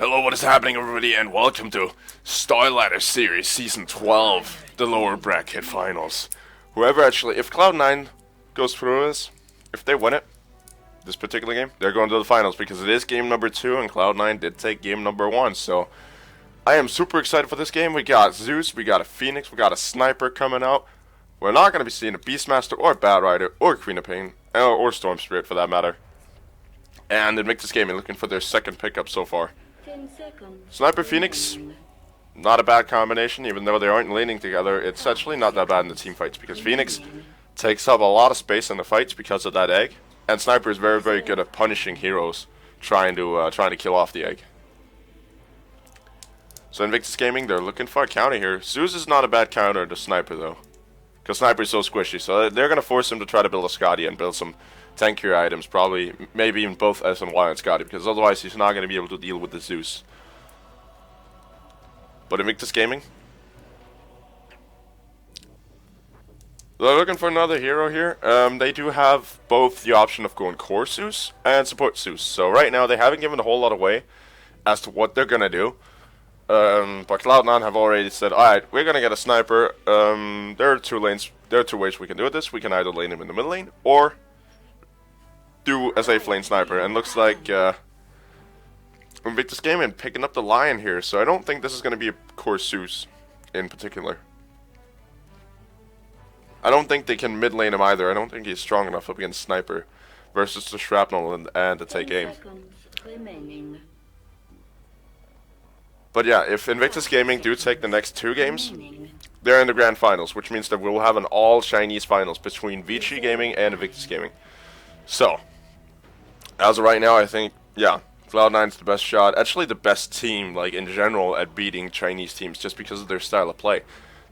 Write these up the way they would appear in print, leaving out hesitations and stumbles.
Hello, what is happening, everybody, and welcome to Starladder Series Season 12, the lower bracket finals. If Cloud9 goes through this, if they win it, this particular game, they're going to the finals because it is game number 2 and Cloud9 did take game number 1, so I am super excited for this game. We got Zeus, we got a Phoenix, we got a Sniper coming out. We're not going to be seeing a Beastmaster or Bat Rider or Queen of Pain, or Storm Spirit for that matter. And Invictus Gaming looking for their second pickup so far. Sniper Phoenix, not a bad combination, even though they aren't laning together. It's actually not that bad in the team fights because Phoenix takes up a lot of space in the fights because of that egg, and Sniper is very, very good at punishing heroes trying to kill off the egg. So Invictus Gaming, they're looking for a counter here. Zeus is not a bad counter to Sniper though, because Sniper is so squishy. So they're gonna force him to try to build a Scotty and build some tankier items, probably, maybe even both S and Y and Scotty, because otherwise he's not going to be able to deal with the Zeus. But Invictus Gaming, they're looking for another hero here. They do have both the option of going core Zeus and support Zeus. So right now they haven't given a whole lot away as to what they're going to do. But Cloud9 have already said, alright, we're going to get a Sniper. There are two ways we can do this. We can either lane him in the middle lane, or do a safe lane Sniper, and looks like Invictus Gaming picking up the Lion here, so I don't think this is going to be a core Zeus in particular. I don't think they can mid lane him either. I don't think he's strong enough up against Sniper versus the Shrapnel and to take aim. But yeah, if Invictus Gaming do take the next 2 games, they're in the grand finals, which means that we'll have an all Chinese finals between Vici Gaming and Invictus Gaming. So as of right now, I think, yeah, Cloud9's the best shot. Actually, the best team, like, in general, at beating Chinese teams just because of their style of play.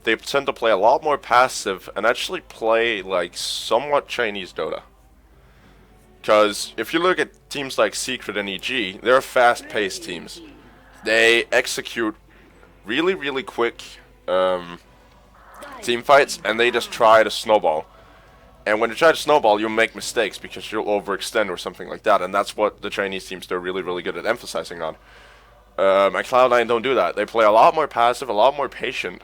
They tend to play a lot more passive and actually play, like, somewhat Chinese Dota. Because if you look at teams like Secret and EG, they're fast-paced teams. They execute really, really quick team fights, and they just try to snowball. And when you try to snowball, you'll make mistakes because you'll overextend or something like that. And that's what the Chinese teams are really, really good at emphasizing on. And Cloud9 don't do that. They play a lot more passive, a lot more patient,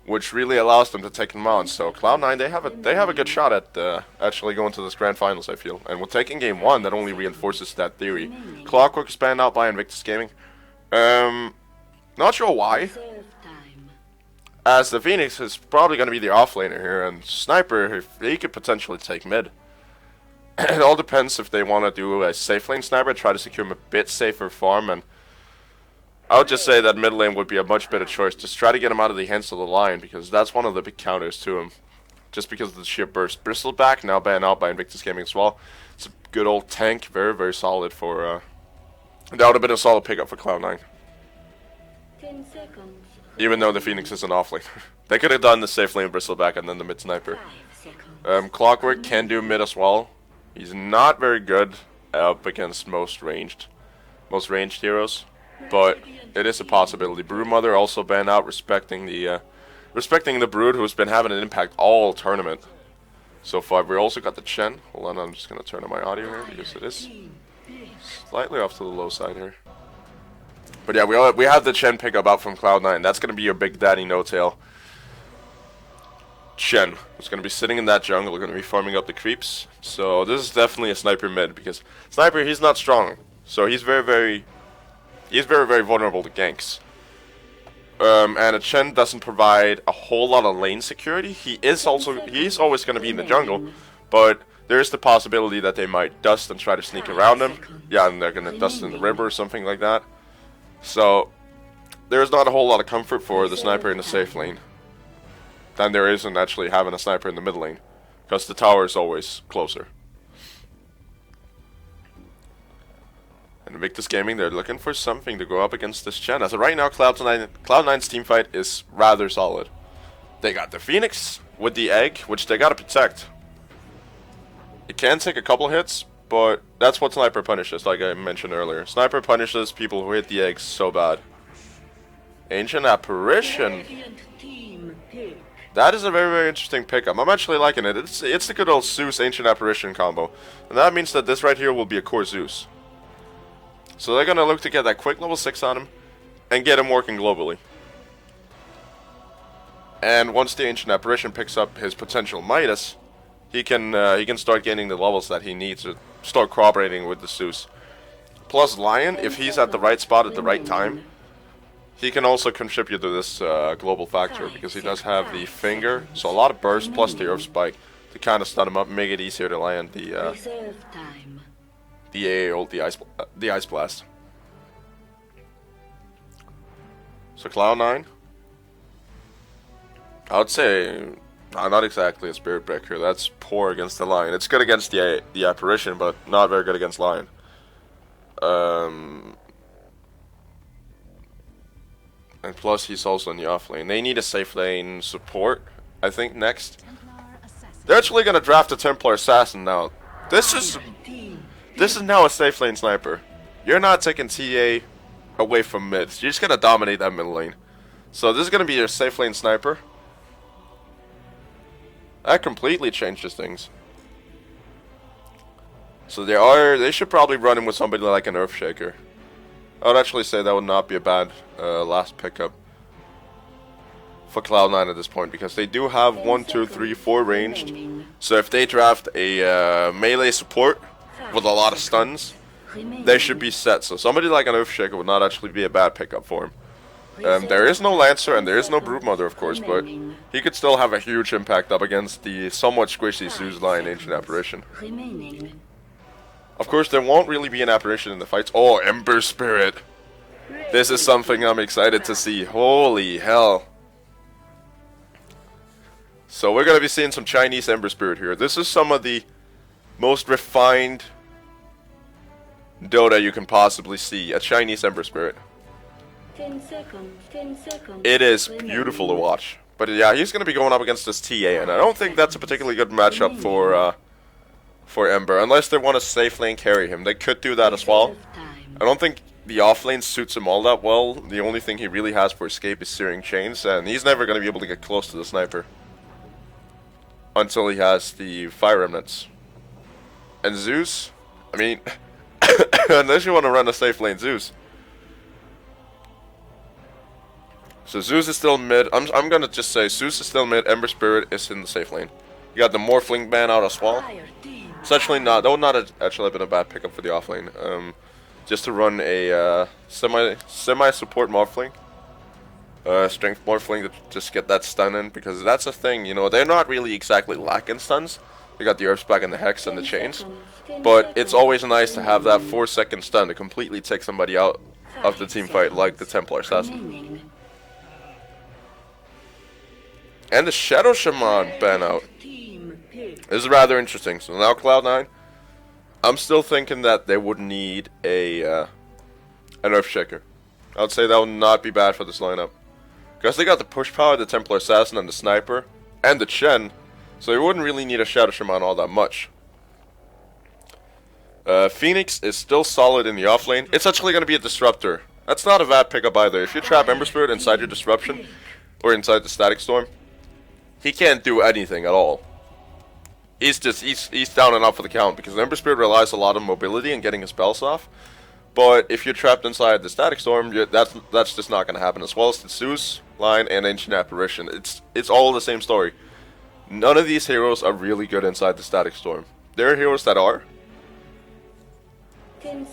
which really allows them to take them on. So Cloud9, they have a good shot at actually going to this grand finals, I feel. And with taking game 1, that only reinforces that theory. Clockwork is banned out by Invictus Gaming. Not sure why, as the Phoenix is probably going to be the offlaner here, and Sniper, he could potentially take mid. It all depends if they want to do a safe lane Sniper, try to secure him a bit safer farm, and I would just say that mid lane would be a much better choice. Just try to get him out of the hands of the Lion, because that's one of the big counters to him, just because of the sheer burst. Bristleback, now banned out by Invictus Gaming as well. It's a good old tank, very, very solid for, that would have been a solid pickup for Cloud9. 10 seconds. Even though the Phoenix is an offlane. They could have done the safe lane Bristleback and then the mid Sniper. Clockwork can do mid as well. He's not very good up against most ranged heroes, but it is a possibility. Broodmother also banned out, respecting the Brood, who's been having an impact all tournament so far. We also got the Chen. Hold on, I'm just gonna turn on my audio here because it is slightly off to the low side here. But yeah, we have the Chen pickup out from Cloud9. That's going to be your big daddy no-tail. Chen is going to be sitting in that jungle, going to be farming up the creeps. So this is definitely a Sniper mid, because Sniper, he's not strong. So he's very, very vulnerable to ganks. And a Chen doesn't provide a whole lot of lane security. He's always going to be in the jungle, but there is the possibility that they might dust and try to sneak around him. Yeah, and they're going to dust in the river or something like that. So, there's not a whole lot of comfort for the Sniper in the safe lane than there is in actually having a Sniper in the mid lane, because the tower is always closer. And Invictus Gaming, they're looking for something to go up against this Chen. As of right now, Cloud9's team fight is rather solid. They got the Phoenix with the egg, which they gotta protect. It can take a couple hits, but that's what Sniper punishes, like I mentioned earlier. Sniper punishes people who hit the eggs so bad. Ancient Apparition. That is a very, very interesting pickup. I'm actually liking it. It's the good old Zeus Ancient Apparition combo. And that means that this right here will be a core Zeus. So they're gonna look to get that quick level 6 on him and get him working globally. And once the Ancient Apparition picks up his potential Midas, he can start gaining the levels that he needs to start cooperating with the Zeus. Plus Lion, if he's at the right spot at the right time, he can also contribute to this global factor because he does have the finger, so a lot of burst plus the Earth Spike to kind of stun him up, make it easier to land the AAO, the Ice Blast. So Cloud9, I would say not exactly a Spirit Breaker. That's poor against the Lion. It's good against the Apparition, but not very good against Lion. And plus, he's also in the off lane. They need a safe lane support, I think, next. They're actually going to draft a Templar Assassin now. This is now a safe lane sniper. You're not taking TA away from mids. You're just going to dominate that mid lane. So this is going to be your safe lane sniper. That completely changes things. So they should probably run him with somebody like an Earthshaker. I would actually say that would not be a bad last pickup for Cloud9 at this point, because they do have 1, 2, 3, 4 ranged. So if they draft a melee support with a lot of stuns, they should be set. So somebody like an Earthshaker would not actually be a bad pickup for him. There is no Lancer and there is no Broodmother, of course, but he could still have a huge impact up against the somewhat squishy Zeus Lion Ancient Apparition. Of course, there won't really be an apparition in the fights. Oh, Ember Spirit. This is something I'm excited to see. Holy hell. So we're going to be seeing some Chinese Ember Spirit here. This is some of the most refined Dota you can possibly see. A Chinese Ember Spirit. 10 seconds. 10 seconds. It is beautiful to watch. But yeah, he's going to be going up against this TA, and I don't think that's a particularly good matchup for Ember, unless they want to safe lane carry him. They could do that as well. I don't think the off lane suits him all that well. The only thing he really has for escape is Searing Chains, and he's never going to be able to get close to the sniper until he has the Fire Remnants. And Zeus, I mean, unless you want to run a safe lane Zeus. So Zeus is still mid. I'm going to just say Zeus is still mid, Ember Spirit is in the safe lane. You got the Morphling ban out as well. It's actually not, that would not actually have been a bad pickup for the offlane. Just to run a semi-support Morphling. Strength Morphling to just get that stun in, because that's a thing, you know, they're not really exactly lacking stuns. They got the Earth Spike and the Hex and the Chains. But it's always nice to have that 4-second stun to completely take somebody out of the team fight, like the Templar Assassin. And the Shadow Shaman ban out. This is rather interesting. So now Cloud9, I'm still thinking that they would need an Earthshaker. I would say that would not be bad for this lineup, because they got the push power, the Templar Assassin, and the Sniper, and the Chen, so they wouldn't really need a Shadow Shaman all that much. Phoenix is still solid in the offlane. It's actually going to be a Disruptor. That's not a bad pickup either. If you trap Ember Spirit inside your Disruption, or inside the Static Storm, he can't do anything at all. He's down and out for the count, because Ember Spirit relies a lot on mobility and getting his spells off. But if you're trapped inside the Static Storm, that's just not going to happen. As well as the Zeus line and Ancient Apparition, it's all the same story. None of these heroes are really good inside the Static Storm. There are heroes that are,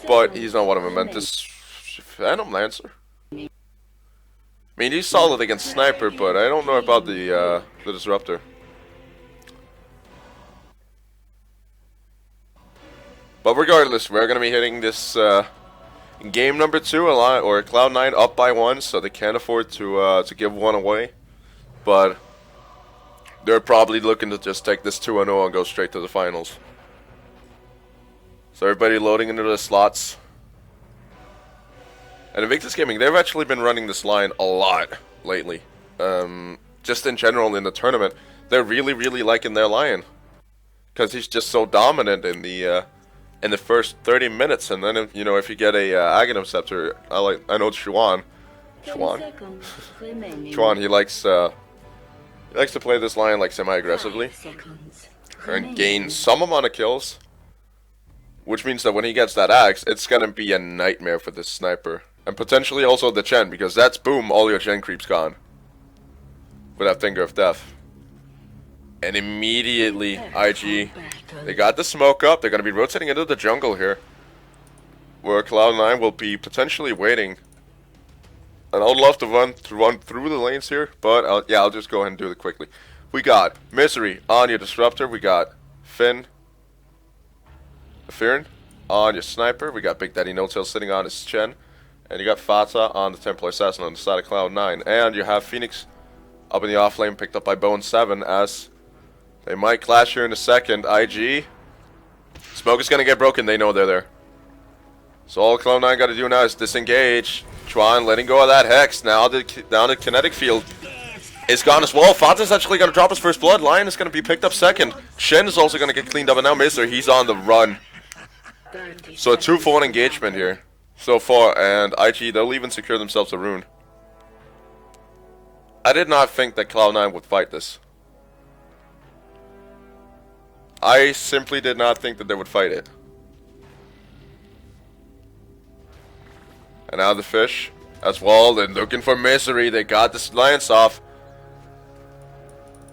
but he's not one of them. And this Phantom Lancer, I mean, he's solid against Sniper, but I don't know about the Disruptor. But regardless, we're going to be hitting this game number 2, or Cloud9 up by 1, so they can't afford to give one away. But they're probably looking to just take this 2-0 and go straight to the finals. So everybody loading into the slots. And Invictus Gaming, they've actually been running this line a lot lately. Just in general in the tournament, they're really, really liking their Lion, because he's just so dominant in the first 30 minutes, and then if you get a Aghanim Scepter, I know Chuan, he likes to play this Lion like semi-aggressively and gain some amount of kills. which means that when he gets that axe, it's gonna be a nightmare for this sniper. And potentially also the Chen, because that's boom, all your Chen creeps gone. With that Finger of Death. And immediately, IG, they got the smoke up, they're gonna be rotating into the jungle here. Where Cloud9 will be potentially waiting. And I would love to run through the lanes here, but I'll just go ahead and do it quickly. We got Misery on your Disruptor, we got Finn, Fearin on your Sniper, we got Big Daddy No-Tail sitting on his Chen, and you got Fata on the Templar Assassin on the side of Cloud9, and you have Phoenix up in the off lane picked up by Bone7 as they might clash here in a second. IG, smoke is gonna get broken, they know they're there. So all Cloud9 gotta do now is disengage. Chuan letting go of that Hex, now the kinetic field is gone as well. Fata's actually going to drop his first blood. Lion is going to be picked up second. Shen is also going to get cleaned up, and now Mister, he's on the run. So a 2-for-1 engagement here so far, and IG, they'll even secure themselves a rune. I did not think that Cloud9 would fight this. I simply did not think that they would fight it. And now the fish as well. They're looking for Misery. They got this Lance off.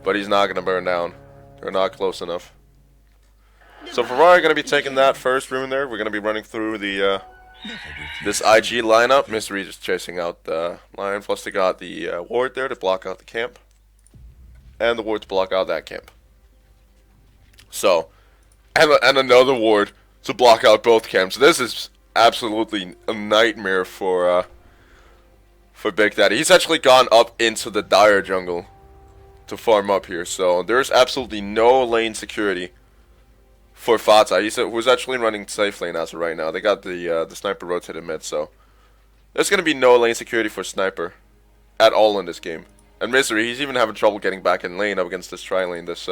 But he's not going to burn down. They're not close enough. So Ferrari going to be taking that first rune there. We're going to be running through the this IG lineup. Misery just chasing out the Lion. Plus they got the ward there to block out the camp. And the ward to block out that camp. So, and another ward to block out both camps. This is absolutely a nightmare for Big Daddy. He's actually gone up into the dire jungle to farm up here, so there's absolutely no lane security for Fata. Who's actually running safe lane as of right now. They got the sniper rotated mid, so there's gonna be no lane security for sniper at all in this game. And Misery, he's even having trouble getting back in lane up against this tri lane. This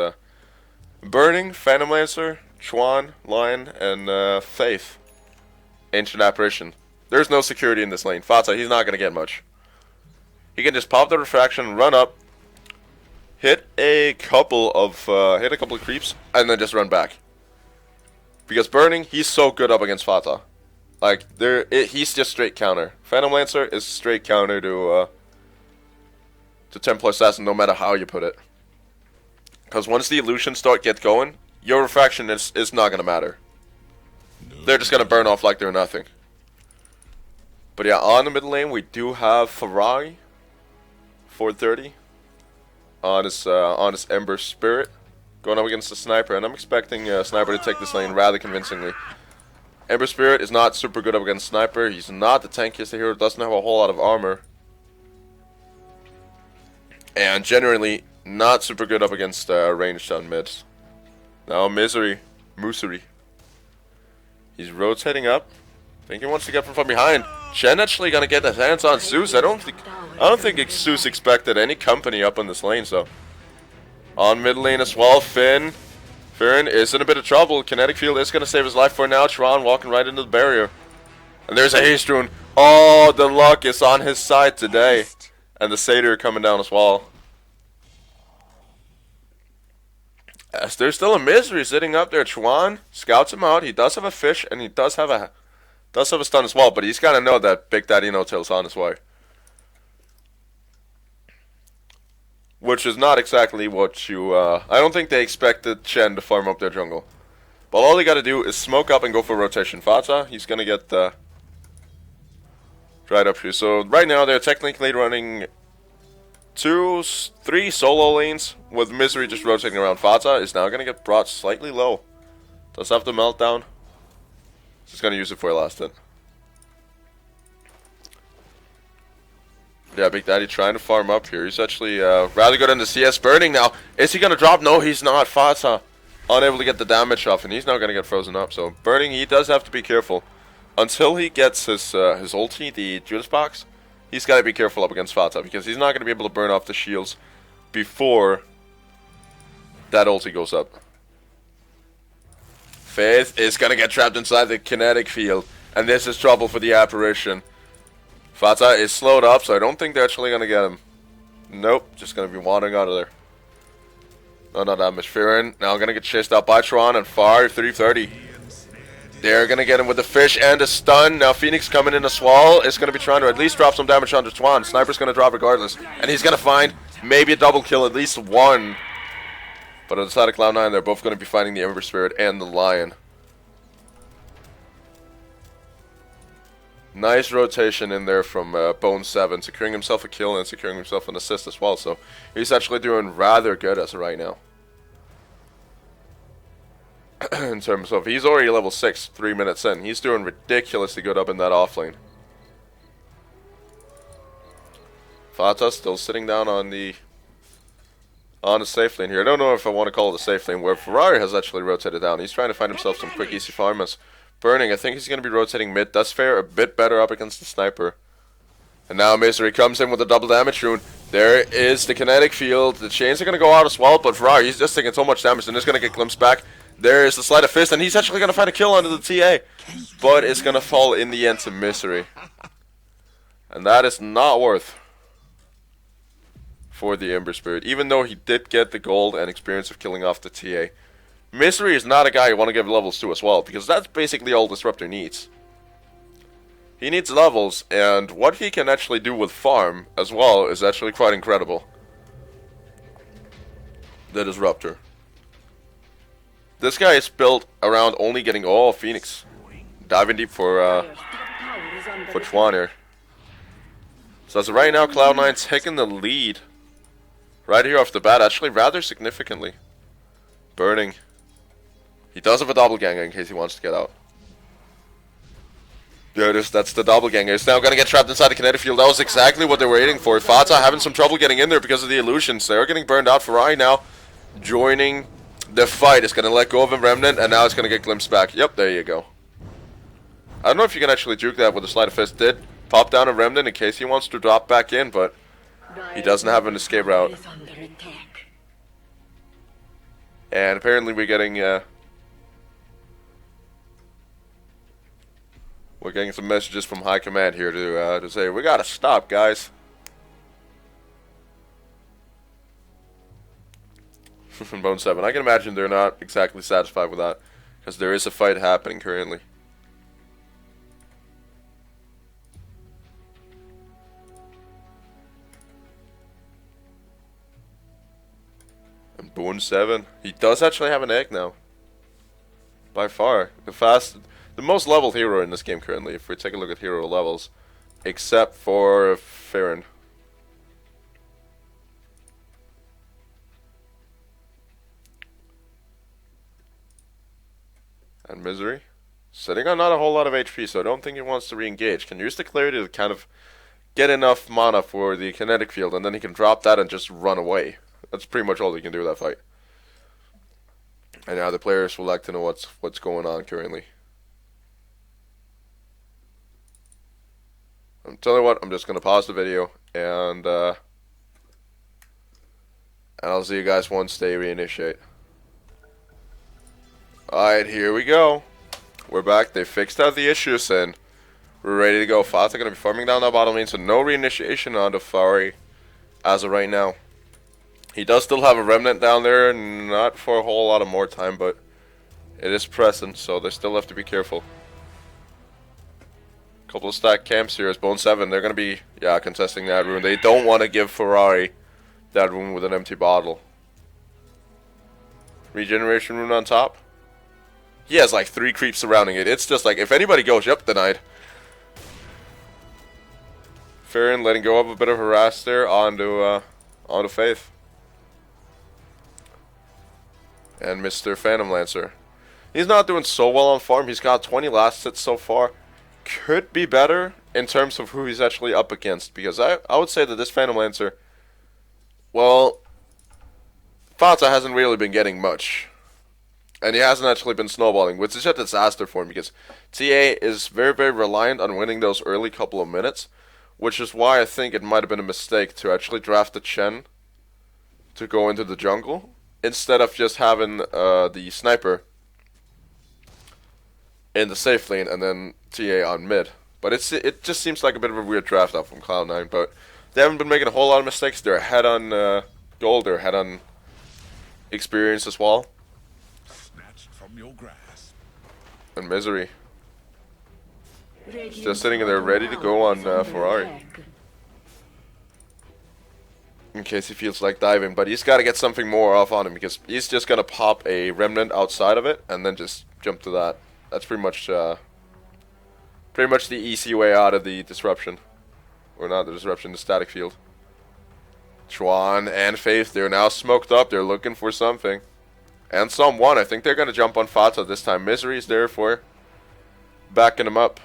Burning, Phantom Lancer, Chuan, Lion, and Faith, Ancient Apparition. There's no security in this lane. Fata, he's not gonna get much. He can just pop the refraction, run up, hit a couple of creeps, and then just run back. Because Burning, he's so good up against Fata. Like he's just straight counter. Phantom Lancer is straight counter to Templar Assassin, no matter how you put it. Because once the illusions get going, your refraction is not gonna matter. They're just gonna burn off like they're nothing. But yeah, on the middle lane we do have Ferrari, 430. On his Ember Spirit, going up against the Sniper, and I'm expecting Sniper to take this lane rather convincingly. Ember Spirit is not super good up against Sniper. He's not the tankiest hero, doesn't have a whole lot of armor. And generally, not super good up against ranged on mids. Now Misery. He's rotating up. I think he wants to get from behind. Shen actually gonna get his hands on Zeus. I don't think Zeus expected any company up on this lane, so. On mid lane as well, Fearin is in a bit of trouble. Kinetic field is gonna save his life for now. Tron walking right into the barrier. And there's a haste rune. Oh, the luck is on his side today. And the Satyr coming down as well. As there's still a Misery sitting up there. Chuan scouts him out. He does have a fish, and he does have a stun as well, but he's got to know that Big Daddy No-Tail's on his way. Which is not exactly what you, I don't think they expected Chen to farm up their jungle. But all they got to do is smoke up and go for rotation. Fata, he's going to get right up here. So right now they're technically running 3 solo lanes with Misery just rotating around. Fata is now going to get brought slightly low. Does have the meltdown. Just going to use it for a last hit. Yeah, Big Daddy trying to farm up here. He's actually rather good in the CS. Burning now. Is he going to drop? No, he's not. Fata unable to get the damage off, and he's now going to get frozen up. So Burning, he does have to be careful. Until he gets his ulti, the Judas Box, he's got to be careful up against Fata, because he's not going to be able to burn off the shields before that ulti goes up. Faith is going to get trapped inside the kinetic field, and this is trouble for the apparition. Fata is slowed up, so I don't think they're actually going to get him. Nope, just going to be wandering out of there. No damage. Fearin now going to get chased out by Tron and Fire 330. They're going to get him with the fish and a stun. Now Phoenix coming in as well is going to be trying to at least drop some damage on the Twan. Sniper's going to drop regardless. And he's going to find maybe a double kill, at least one. But on the side of Cloud9, they're both going to be fighting the Ember Spirit and the Lion. Nice rotation in there from Bone7, securing himself a kill and securing himself an assist as well. So he's actually doing rather good as of right now. In terms of, he's already level 6, 3 minutes in. He's doing ridiculously good up in that off lane. Fata still sitting down on the safe lane here. I don't know if I want to call it a safe lane, where Ferrari has actually rotated down. He's trying to find himself some quick, easy farmers. Burning, I think he's going to be rotating mid. Does fare a bit better up against the sniper. And now Misery comes in with a double damage rune. There is the kinetic field. The chains are going to go out as well, but Ferrari, he's just taking so much damage and he's going to get glimpsed back. There is the sleight of fist, and he's actually going to find a kill under the TA. But it's going to fall in the end to Misery. And that is not worth for the Ember Spirit, even though he did get the gold and experience of killing off the TA. Misery is not a guy you want to give levels to as well, because that's basically all Disruptor needs. He needs levels, and what he can actually do with farm as well is actually quite incredible. The Disruptor. This guy is built around only getting all Phoenix. Diving deep for Chuan here. So as of right now, Cloud9's taking the lead right here off the bat, actually rather significantly. Burning. He does have a doppelganger in case he wants to get out. There it is, that's the doppelganger. He's now going to get trapped inside the kinetic field. That was exactly what they were waiting for. Fata having some trouble getting in there because of the illusions. They are getting burned out. Ferrari now joining the fight. It's going to let go of a Remnant, and now it's going to get glimpsed back. Yep, there you go. I don't know if you can actually juke that with a sleight of fist. Did pop down a Remnant in case he wants to drop back in, but he doesn't have an escape route. And apparently we're getting some messages from high command here to say we gotta stop, guys. From Bone7, I can imagine they're not exactly satisfied with that, because there is a fight happening currently. And Bone7, he does actually have an egg now. By far, the most leveled hero in this game currently, if we take a look at hero levels, except for Farron. And Misery, sitting on not a whole lot of HP, so I don't think he wants to re-engage. Can use the clarity to kind of get enough mana for the kinetic field, and then he can drop that and just run away. That's pretty much all he can do with that fight. And now the players would like to know what's going on currently. I'm telling you what, I'm just going to pause the video, and I'll see you guys once they reinitiate. Alright, here we go. We're back. They fixed out the issues, and we're ready to go. Fata going to be farming down that bottom lane, so no reinitiation on the Fari as of right now. He does still have a Remnant down there, not for a whole lot of more time, but it is present, so they still have to be careful. Couple of stack camps here as Bone7. They're going to be, contesting that rune. They don't want to give Ferrari that rune with an empty bottle. Regeneration rune on top. He has like 3 creeps surrounding it. It's just like, if anybody goes, yep, denied. Farron letting go of a bit of harass there onto Faith. And Mr. Phantom Lancer. He's not doing so well on farm. He's got 20 last hits so far. Could be better in terms of who he's actually up against, because I would say that this Phantom Lancer, well, Fata hasn't really been getting much. And he hasn't actually been snowballing, which is a disaster for him, because TA is very, very reliant on winning those early couple of minutes, which is why I think it might have been a mistake to actually draft the Chen to go into the jungle, instead of just having the sniper in the safe lane and then TA on mid. But it just seems like a bit of a weird draft out from Cloud9, but they haven't been making a whole lot of mistakes. They're ahead on gold, they're ahead on experience as well. Snatched from your grasp. And Misery. Just sitting there ready to go on Ferrari. In case he feels like diving, but he's got to get something more off on him because he's just gonna pop a remnant outside of it and then just jump to that. That's pretty much the easy way out of the disruption, or not the disruption, the static field. Chuan and Faith, they're now smoked up. They're looking for something, and someone. I think they're gonna jump on Fata this time. Misery's there for backing him up.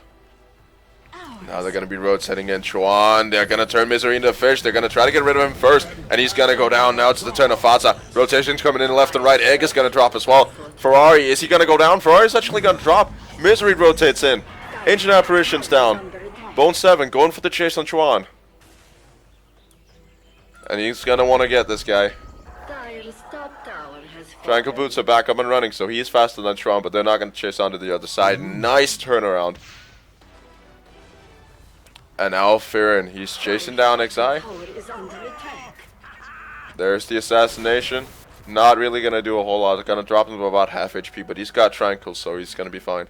Now they're going to be rotating in Chuan. They're going to turn Misery into a fish. They're going to try to get rid of him first. And he's going to go down. Now it's the turn of Fata. Rotation's coming in left and right. Egg is going to drop as well. Ferrari, is he going to go down? Ferrari's actually going to drop. Misery rotates in. Ancient Apparition's down. Bone 7 going for the chase on Chuan. And he's going to want to get this guy. Triangle Boots are back up and running, so he's faster than Chuan, but they're not going to chase onto the other side. Nice turnaround. And now Farron, he's chasing down XI. There's the assassination. Not really going to do a whole lot. Going to drop him to about half HP, but he's got Tranquil, so he's going to be fine.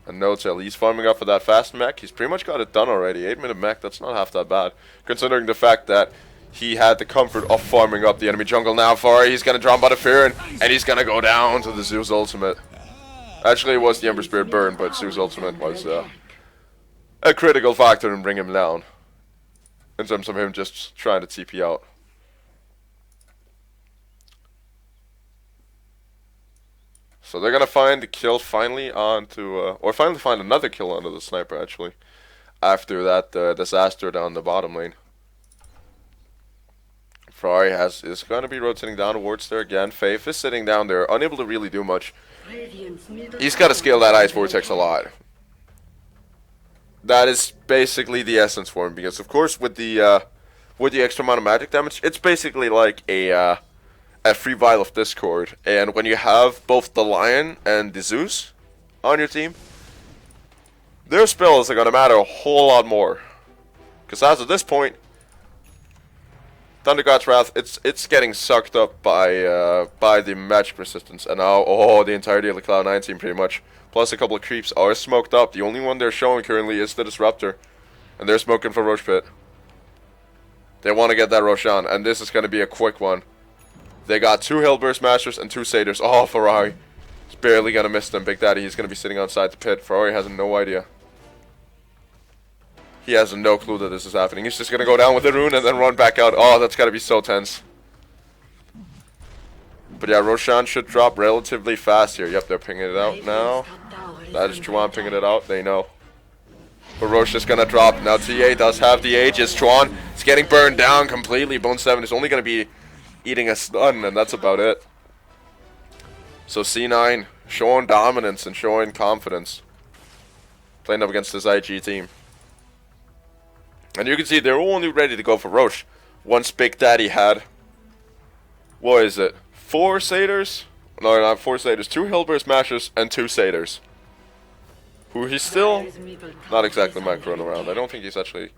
And No-Tail, he's farming up for that fast mech. He's pretty much got it done already. 8-minute mech, that's not half that bad. Considering the fact that he had the comfort of farming up the enemy jungle. Now Ferrari, he's going to drop by the Farron, and he's going to go down to the Zeus ultimate. Actually, it was the Ember Spirit burn, but Zeus ultimate was a critical factor in bringing him down. In terms of him just trying to TP out. So they're gonna find the kill finally onto, or finally find another kill onto the sniper actually. After that disaster down the bottom lane. Ferrari is gonna be rotating down towards there again. Faith is sitting down there, unable to really do much. He's got to scale that Ice Vortex a lot. That is basically the essence for him, because of course with the extra amount of magic damage, it's basically like a free vial of Discord. And when you have both the Lion and the Zeus on your team, their spells are gonna matter a whole lot more. Because as of this point, Thunder God's Wrath, it's getting sucked up by the magic resistance, and now the entirety of the Cloud9 team pretty much, plus a couple of creeps are smoked up. The only one they're showing currently is the Disruptor, and they're smoking for Roche Pit. They want to get that Roshan, and this is going to be a quick one. They got 2 Hellburst Masters and 2 Satyrs. Oh, Ferrari is barely going to miss them. Big Daddy, he's going to be sitting outside the pit. Ferrari has no idea. He has no clue that this is happening. He's just going to go down with the rune and then run back out. Oh, that's got to be so tense. But yeah, Roshan should drop relatively fast here. Yep, they're pinging it out now. That is Chuan pinging it out. They know. But Roche is going to drop. Now TA does have the Aegis. Chuan is getting burned down completely. Bone 7 is only going to be eating a stun, and that's about it. So C9 showing dominance and showing confidence. Playing up against this IG team. And you can see they're only ready to go for Roche once Big Daddy had, what is it, 4 Satyrs? No, not 4 Satyrs, 2 Hellburst Smashers and 2 Satyrs. Who he's still not exactly macroing around. I don't think he's actually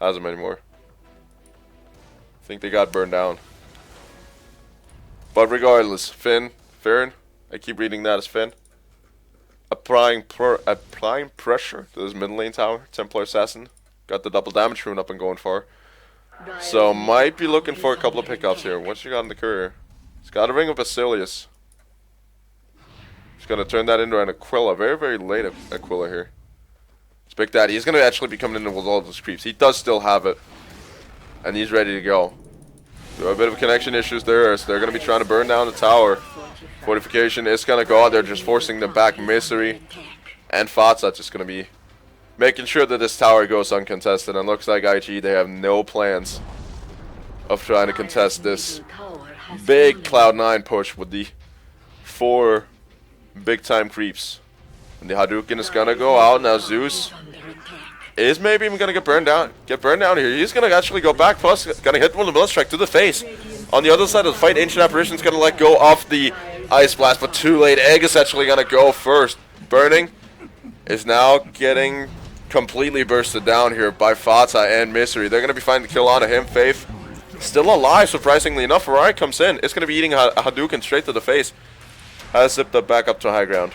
has them anymore. I think they got burned down. But regardless, Farron, I keep reading that as Finn. Applying pressure to this mid lane tower, Templar Assassin. Got the double damage rune up and going for. So might be looking for a couple of pickups here. What's she got in the courier? He's got a Ring of Basilius. He's going to turn that into an Aquila. Very, very late Aquila here. It's Big Daddy. He's going to actually be coming in with all those creeps. He does still have it. And he's ready to go. There are a bit of connection issues there, so they're going to be trying to burn down the tower. Fortification is going to go out. They're just forcing them back. Misery and Fatsa just going to be making sure that this tower goes uncontested. And looks like IG, they have no plans of trying to contest this big Cloud9 push with the 4 big time creeps. And the Hadouken is going to go out. Now Zeus is maybe even going to get burned down here. He's going to actually go back, plus going to hit one of the Blood Strike to the face. On the other side of the fight, Ancient Apparition is going to let go of the Ice Blast, but too late. Egg is actually going to go first. Burning is now getting completely bursted down here by Fata and Misery. They're going to be finding the kill onto him. Faith still alive, surprisingly enough. Ferrari comes in. It's going to be eating a Hadouken straight to the face. has zipped up back up to high ground.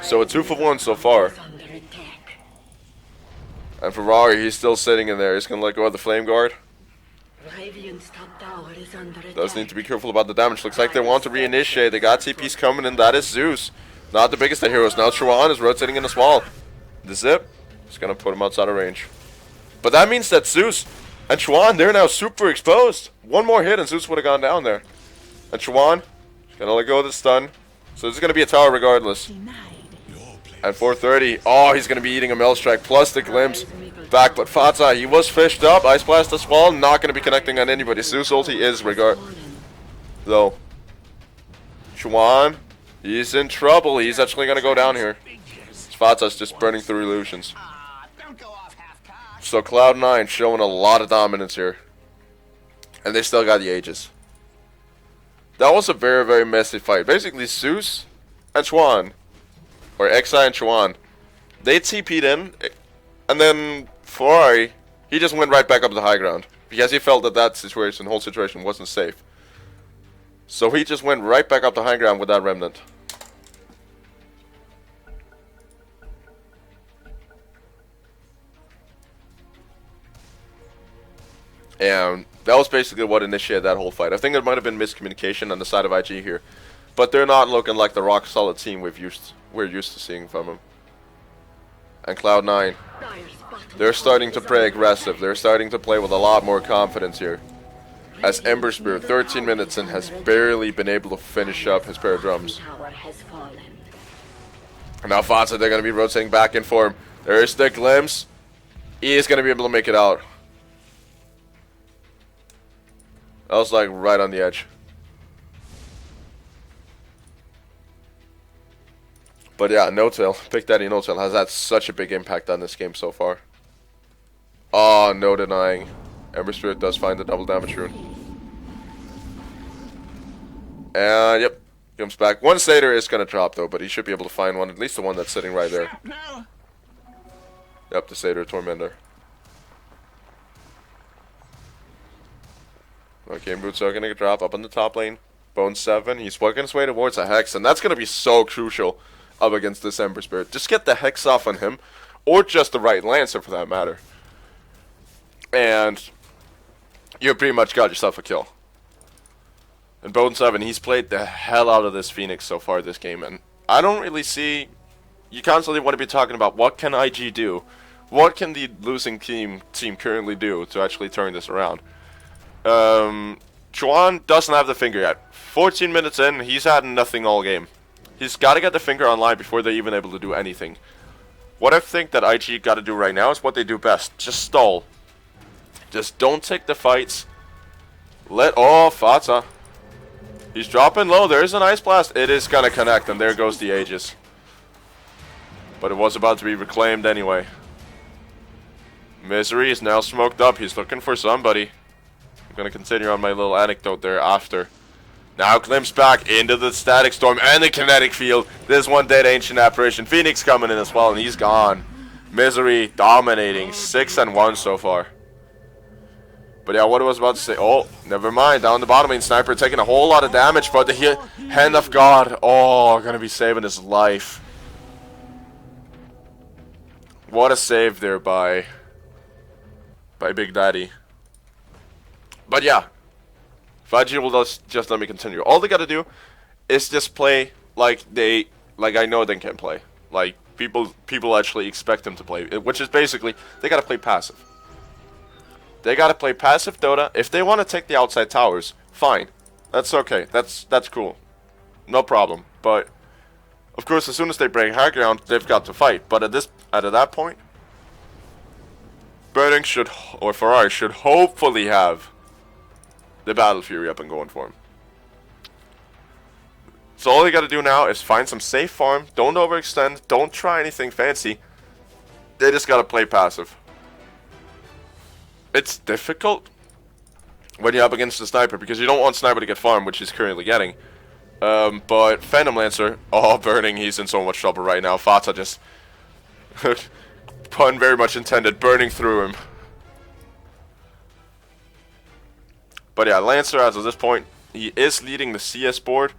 So a 2 for 1 so far. And Ferrari, he's still sitting in there. He's going to let go of the Flame Guard. Does need to be careful about the damage. Looks like they want to reinitiate. They got TPs coming in. That is Zeus. Not the biggest of heroes. Now Chuan is rotating in the wall. The zip is going to put him outside of range. But that means that Zeus and Chuan, they're now super exposed. One more hit and Zeus would have gone down there. And Chuan is going to let go of the stun. So this is going to be a tower regardless. At 430, oh, he's going to be eating a Mel Strike plus the glimpse back. But Fata, he was fished up. Ice Blast this wall, not going to be connecting on anybody. Zeus ulti is regard. Though. Chuan, he's in trouble. He's actually going to go down here. Fata's just burning through illusions. So Cloud9 showing a lot of dominance here. And they still got the Aegis. That was a very, very messy fight. Basically, Zeus and Chuan, or Xi and Chuan, they TP'd in, and then Ferrari, he just went right back up to the high ground. Because he felt that whole situation wasn't safe. So he just went right back up to high ground with that remnant. And that was basically what initiated that whole fight. I think there might have been miscommunication on the side of IG here. But they're not looking like the rock-solid team we're used to seeing from them. And Cloud9, they're starting to play aggressive. They're starting to play with a lot more confidence here. As Ember Spirit, 13 minutes in, has barely been able to finish up his pair of drums. And now Fata, they're going to be rotating back in for him. There's the glimpse. He is going to be able to make it out. That was like right on the edge. But yeah, No-Tail, Big Daddy No-Tail has had such a big impact on this game so far. Oh, no denying. Ember Spirit does find the double damage rune. And yep, comes back. One Satyr is going to drop though, but he should be able to find one, at least the one that's sitting right there. Yep, the Satyr Tormentor. Okay, Boots are going to drop up on the top lane. Bone 7, he's working his way towards a Hex, and that's going to be so crucial up against this Ember Spirit. Just get the Hex off on him, or just the right Lancer for that matter. And you pretty much got yourself a kill. And Bone 7, he's played the hell out of this Phoenix so far this game, and I don't really see... You constantly want to be talking about what can IG do? What can the losing team currently do to actually turn this around? Chuan doesn't have the finger yet. 14 minutes in, he's had nothing all game. He's got to get the finger online before they're even able to do anything. What I think that IG got to do right now is what they do best. Just stall. Just don't take the fights. Oh, Fata. He's dropping low. There's an Ice Blast. It is going to connect, and there goes the Aegis. But it was about to be reclaimed anyway. Misery is now smoked up. He's looking for somebody. I'm going to continue on my little anecdote there after. Now glimpse back into the Static Storm and the Kinetic Field. This one dead Ancient Apparition. Phoenix coming in as well, and he's gone. Misery dominating. 6-1 so far. But yeah, what I was about to say. Oh, never mind. Down the bottom lane, Sniper taking a whole lot of damage, but the Hand of God. Oh, gonna be saving his life. What a save there by Big Daddy. But yeah, 5G will just let me continue. All they gotta do is just play like I know they can play. Like people actually expect them to play, which is basically they gotta play passive. They gotta play passive Dota. If they want to take the outside towers, fine. That's okay. That's cool. No problem. But of course, as soon as they break high ground, they've got to fight. But at that point, Burning or Ferrari should hopefully have the Battle Fury up and going for him. So all you gotta do now is find some safe farm. Don't overextend. Don't try anything fancy. They just gotta play passive. It's difficult when you're up against the Sniper because you don't want Sniper to get farmed, which he's currently getting. But Phantom Lancer, oh, Burning, he's in so much trouble right now. Fata just, pun very much intended, burning through him. But yeah, Lancer, as of this point, he is leading the CS board.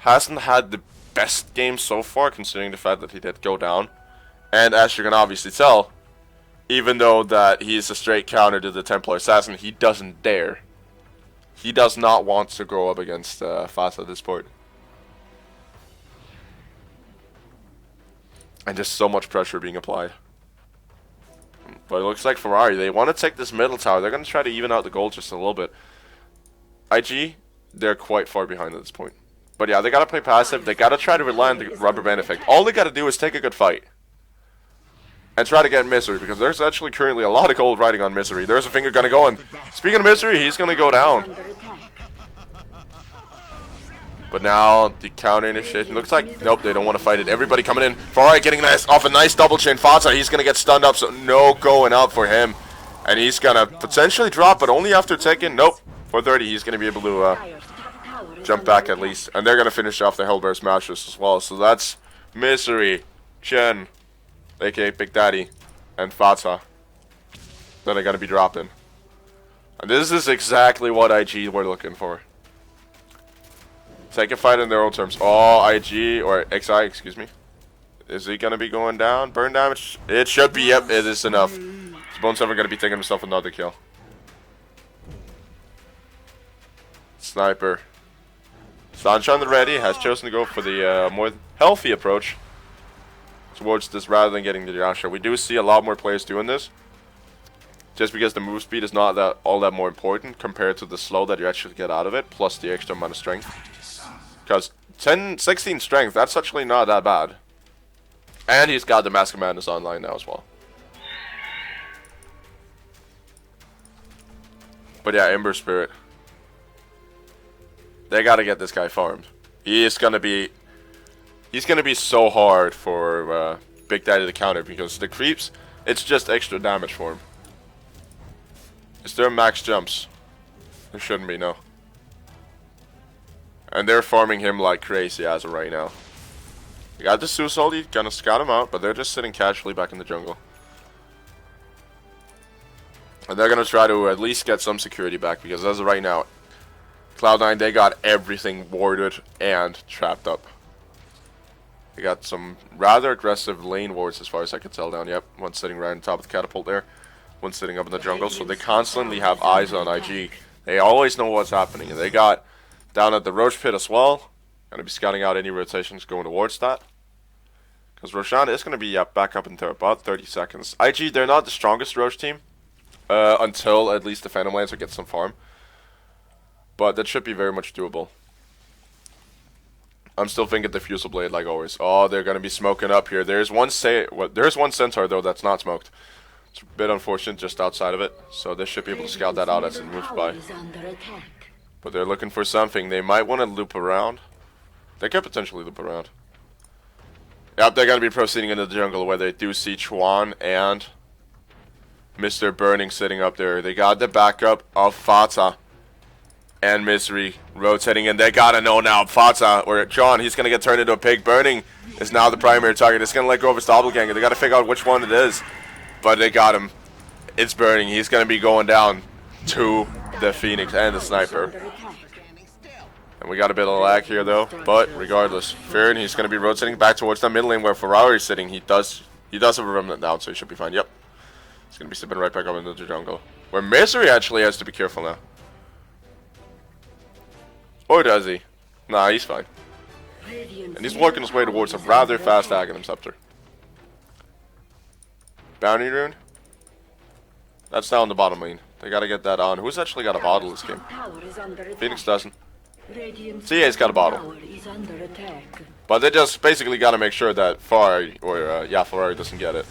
hasn't had the best game so far, considering the fact that he did go down. And as you can obviously tell, even though that he's a straight counter to the Templar Assassin, he doesn't dare. He does not want to go up against Fasa at this point. And just so much pressure being applied. But it looks like Ferrari, they want to take this middle tower. They're going to try to even out the gold just a little bit. IG, they're quite far behind at this point. But yeah, they got to play passive. They got to try to rely on the rubber band effect. All they got to do is take a good fight. And try to get Misery, because there's actually currently a lot of gold riding on Misery. There's a finger going to go, and speaking of Misery, he's going to go down. But now, the counter initiation looks like, nope, they don't want to fight it. Everybody coming in. Ferrari getting off a nice double chain. Fata, he's going to get stunned up, so no going out for him. And he's going to potentially drop, but only after taking, nope, 430, he's going to be able to jump back at least. And they're going to finish off the Hellbear Smashers as well. So that's Misery, Chen, aka Big Daddy, and Fata that are going to be dropping. And this is exactly what IG were looking for. Take a fight in their own terms. Oh, IG, or XI, excuse me. Is he going to be going down? Burn damage? It should be, yep, it is enough. Bone Sever going to be taking himself another kill. Sniper. Sancho on the ready, has chosen to go for the more healthy approach towards this rather than getting the Yasha. We do see a lot more players doing this. Just because the move speed is not all that more important compared to the slow that you actually get out of it, plus the extra amount of strength. Because 16 strength, that's actually not that bad. And he's got the Mask of Madness online now as well. But yeah, Ember Spirit. They gotta get this guy farmed. He's gonna be so hard for Big Daddy to counter because the creeps, it's just extra damage for him. Is there max jumps? There shouldn't be, no. And they're farming him like crazy as of right now. You got the Suicide, gonna scout him out, but they're just sitting casually back in the jungle. And they're gonna try to at least get some security back because as of right now, Cloud9, they got everything warded and trapped up. They got some rather aggressive lane wards as far as I can tell down. Yep, one sitting right on top of the catapult there. One sitting up in the jungle, so they constantly have eyes on IG. They always know what's happening. And they got down at the Roach Pit as well. Gonna be scouting out any rotations going towards that. Because Roshan is gonna be back up in about 30 seconds. IG, they're not the strongest Roach team. Until at least the Phantom Lancer gets some farm. But that should be very much doable. I'm still thinking the Fusel Blade like always. Oh, they're gonna be smoking up here. There's one Centaur though that's not smoked. It's a bit unfortunate just outside of it. So they should be able to scout that out as it moves by. But they're looking for something. They might want to loop around. They could potentially loop around. Yep, they're gonna be proceeding into the jungle where they do see Chuan and Mr. Burning sitting up there. They got the backup of Fata and Misery rotating, and they gotta know now Fata or John, he's gonna get turned into a pig. Burning is now the primary target. It's gonna let go of his doppelganger. They gotta figure out which one it is, but they got him. It's Burning. He's gonna be going down to the Phoenix and the Sniper. And we got a bit of lag here though, but regardless, Fearin, he's gonna be rotating back towards the mid lane where Ferrari is sitting. He does have a remnant down, so he should be fine. Yep. He's going to be stepping right back up into the jungle. Where Misery actually has to be careful now. Or does he? Nah, he's fine. And he's working his way towards a rather fast Aghanim Scepter. Bounty Rune. That's down the bottom lane. They got to get that on. Who's actually got a bottle this game? Phoenix doesn't. CA's got a bottle. But they just basically got to make sure that Ferrari doesn't get it.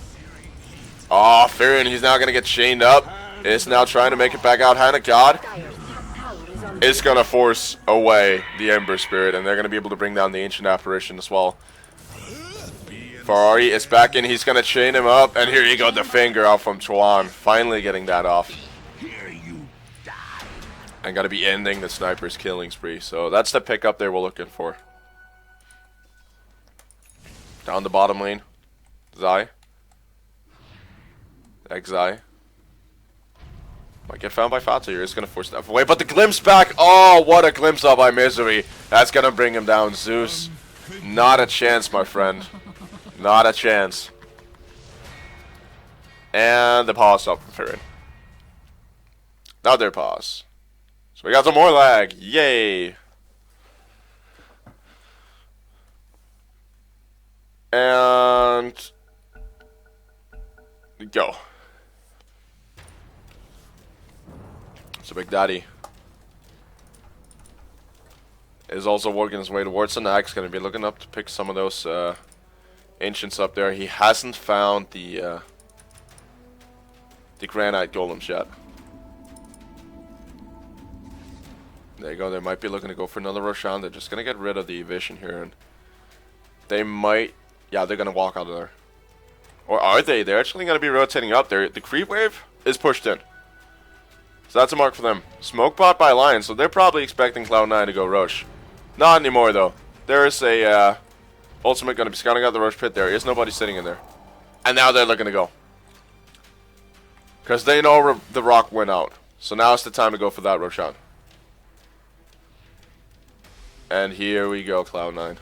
Oh, Fearin, he's now going to get chained up. Is now trying to make it back out. Hand of God is going to force away the Ember Spirit, and they're going to be able to bring down the Ancient Apparition as well. Ferrari is back in. He's going to chain him up, and here you go, the finger out from Chuan. Finally getting that off. And going to be ending the Sniper's killing spree. So that's the pickup they were looking for. Down the bottom lane. Zai. Xi. Might get found by Fata here. It's gonna force that away, but the glimpse back. Oh, what a glimpse up by Misery. That's gonna bring him down. Zeus, not a chance, my friend. Not a chance. And the pause up from Farron. Another pause. So we got some more lag. Yay. And go. So Big Daddy is also working his way towards the next. Going to be looking up to pick some of those ancients up there. He hasn't found the granite golems yet. There you go. They might be looking to go for another Roshan. They're just going to get rid of the vision here, and they might. Yeah, they're going to walk out of there. Or are they? They're actually going to be rotating up there. The creep wave is pushed in. So that's a mark for them. Smoke bot by Lion, so they're probably expecting Cloud9 to go Roche. Not anymore, though. There is a ultimate going to be scouting out the Roche pit. There is nobody sitting in there. And now they're looking to go. Because they know the rock went out. So now it's the time to go for that Roshan. And here we go, Cloud9.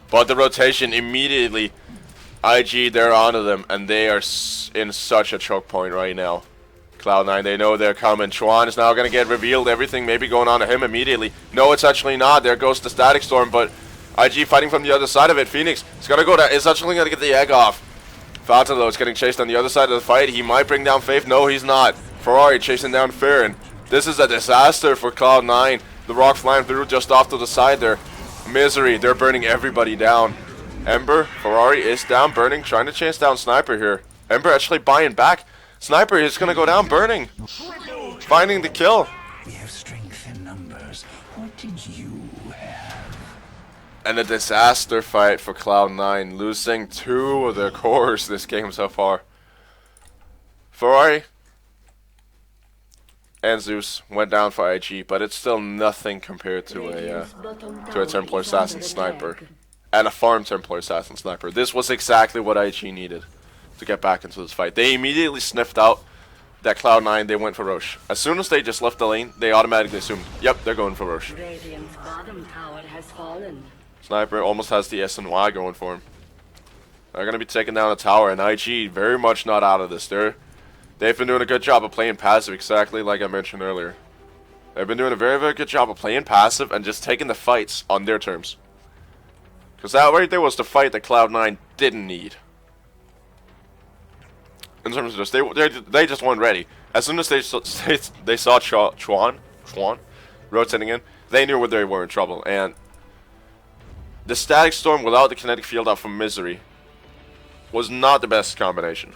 But the rotation immediately, IG, they're onto them, and they are in such a choke point right now. Cloud9, they know they're coming. Chuan is now going to get revealed. Everything maybe going on to him immediately. No, it's actually not. There goes the Static Storm, but IG fighting from the other side of it. Phoenix is going to go down. Is actually going to get the egg off. Fata, though, is getting chased on the other side of the fight. He might bring down Faith. No, he's not. Ferrari chasing down Farron. This is a disaster for Cloud9. The rock flying through just off to the side there. Misery, they're burning everybody down. Ember, Ferrari is down, burning, trying to chase down Sniper here. Ember actually buying back. Sniper is going to go down, burning. Finding the kill. We have strength in numbers. What did you have? And a disaster fight for Cloud9, losing 2 of their cores this game so far. Ferrari and Zeus went down for IG, but it's still nothing compared to a Templar Assassin Sniper. And a farm Templar Assassin Sniper. This was exactly what IG needed to get back into this fight. They immediately sniffed out that Cloud9, they went for Roche. As soon as they just left the lane, they automatically assumed, yep, they're going for Roche. Radiant's bottom tower has fallen. Sniper almost has the SNY going for him. They're going to be taking down the tower, and IG very much not out of this. They've been doing a good job of playing passive, exactly like I mentioned earlier. They've been doing a very, very good job of playing passive and just taking the fights on their terms. Because that right there was the fight that Cloud9 didn't need. In terms of this, they just weren't ready. As soon as they saw Chuan rotating in, they knew where they were in trouble. And the Static Storm without the kinetic field out from Misery was not the best combination.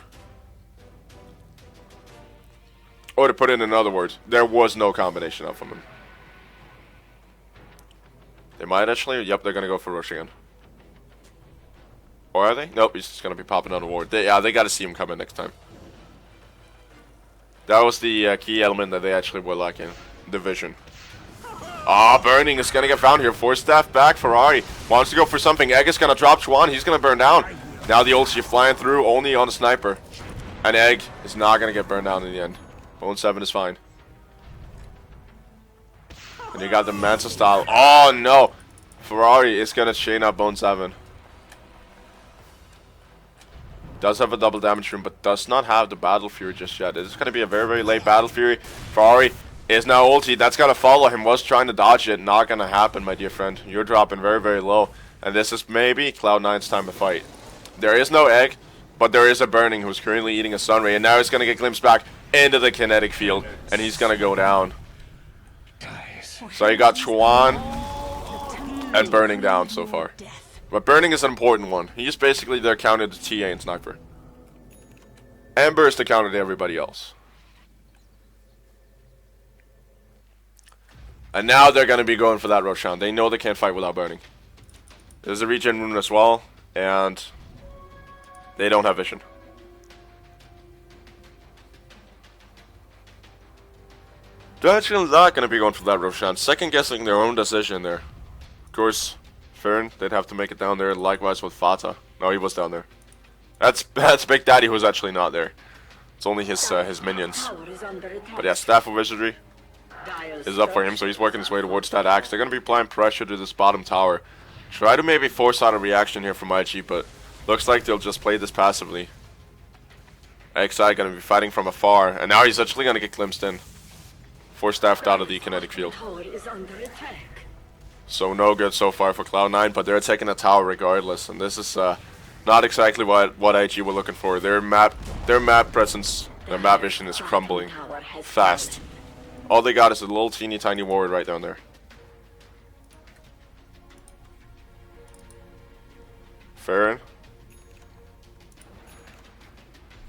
Or to put it in other words, there was no combination out from him. They might actually, yep, they're going to go for Roche again. Or are they? Nope, he's just going to be popping on the ward. Yeah, they got to see him coming next time. That was the key element that they actually were lacking. The vision. Ah, burning is going to get found here. 4 staff back. Ferrari wants to go for something. Egg is going to drop Chuan. He's going to burn down. Now the ulti flying through only on the Sniper. And Egg is not going to get burned down in the end. Bone 7 is fine. And you got the Mansa style. Oh, no. Ferrari is going to chain up Bone 7. Does have a double damage room, but does not have the Battle Fury just yet. This is going to be a very, very late Battle Fury. Ferrari is now ulti. That's going to follow him. Was trying to dodge it. Not going to happen, my dear friend. You're dropping very, very low. And this is maybe Cloud9's time to fight. There is no Egg, but there is a Burning who's currently eating a Sunray. And now he's going to get glimpsed back into the kinetic field. And he's going to go down. So you got Chuan and Burning down so far. But Burning is an important one. He's basically their counter to TA and Sniper. Ember is the counter to everybody else. And now they're going to be going for that Roshan. They know they can't fight without Burning. There's a regen rune as well. And they don't have vision. They're actually not going to be going for that Roshan. Second guessing their own decision there. Of course, Farron, they'd have to make it down there. Likewise with Fata. No, he was down there. That's Big Daddy who's actually not there. It's only his minions. Tower is under attack. But yeah, Staff of Wizardry Dire's is up for him, so he's working his way towards that axe. They're going to be applying pressure to this bottom tower. Try to maybe force out a reaction here from IG, but looks like they'll just play this passively. XI going to be fighting from afar, and now he's actually going to get glimpsed in. Force staffed out of the kinetic field. Tower is under attack. So no good so far for Cloud9, but they're taking a tower regardless, and this is not exactly what IG were looking for. Their map presence, their map vision is crumbling fast. All they got is a little teeny tiny ward right down there. Farron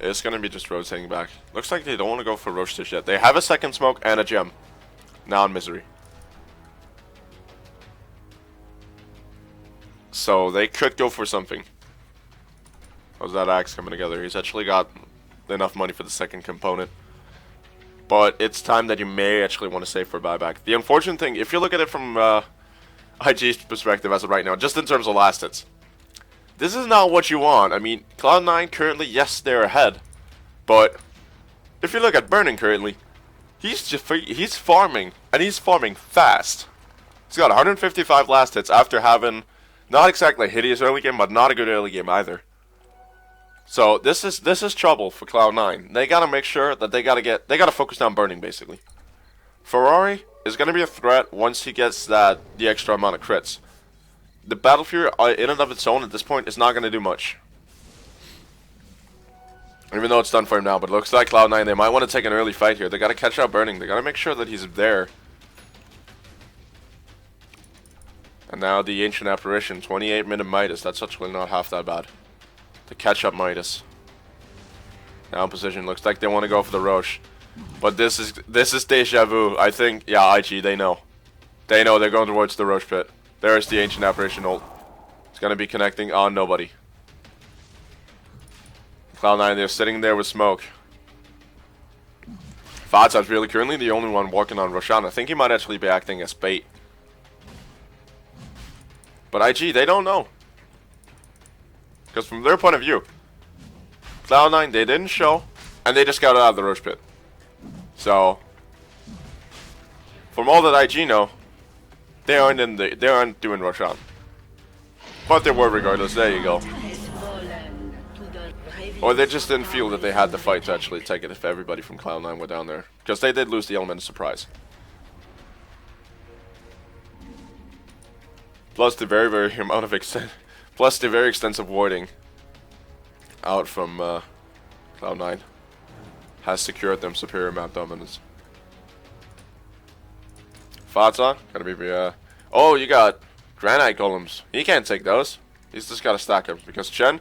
is going to be just rotating back. Looks like they don't want to go for Roche just yet. They have a second smoke and a gem. Now in Misery. So they could go for something. How's that axe coming together? He's actually got enough money for the second component. But it's time that you may actually want to save for buyback. The unfortunate thing, if you look at it from IG's perspective as of right now, just in terms of last hits, this is not what you want. I mean, Cloud9 currently, yes, they're ahead. But if you look at Burning currently, he's farming, and he's farming fast. He's got 155 last hits after having not exactly a hideous early game, but not a good early game either. So this is trouble for Cloud9. They gotta make sure that they gotta focus down Burning basically. Ferrari is gonna be a threat once he gets the extra amount of crits. The Battle Fury in and of its own at this point is not gonna do much. Even though it's done for him now, but it looks like Cloud9, they might want to take an early fight here. They gotta catch out Burning. They gotta make sure that he's there. And now the Ancient Apparition, 28-minute Midas. That's actually not half that bad. To catch up Midas. Now in position. Looks like they want to go for the Roche. But this is deja vu. I think, yeah, IG, they know. They know they're going towards the Roche pit. There's the Ancient Apparition ult. It's going to be connecting on nobody. Cloud9, they're sitting there with smoke. Fadzad's really currently the only one walking on Roshan. I think he might actually be acting as bait. But IG, they don't know. Because from their point of view, Cloud9, they didn't show, and they just got out of the Roche pit. So, from all that IG know, they aren't doing Roshan. But they were regardless, there you go. Or they just didn't feel that they had the fight to actually take it if everybody from Cloud9 were down there. Because they did lose the element of surprise. Plus the very amount of plus the very extensive warding out from Cloud9 has secured them superior map dominance. Fadzad, gonna be oh, you got Granite Golems. He can't take those. He's just gotta stack them because Chen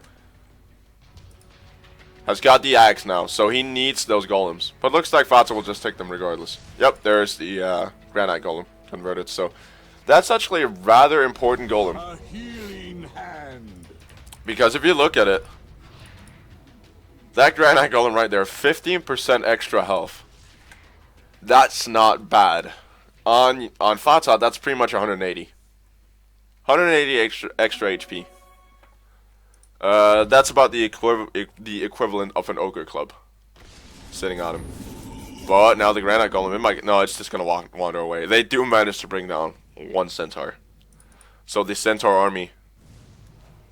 has got the axe now, so he needs those golems. But looks like Fadzad will just take them regardless. Yep, there's the Granite Golem converted, so that's actually a rather important golem. A healing hand. Because if you look at it, that Granite Golem right there, 15% extra health. That's not bad. On Fadzad, that's pretty much 180. 180 extra HP. That's about the equivalent of an Ogre Club. Sitting on him. But now the Granite Golem, no, it's just gonna wander away. They do manage to bring down one Centaur. So the Centaur army.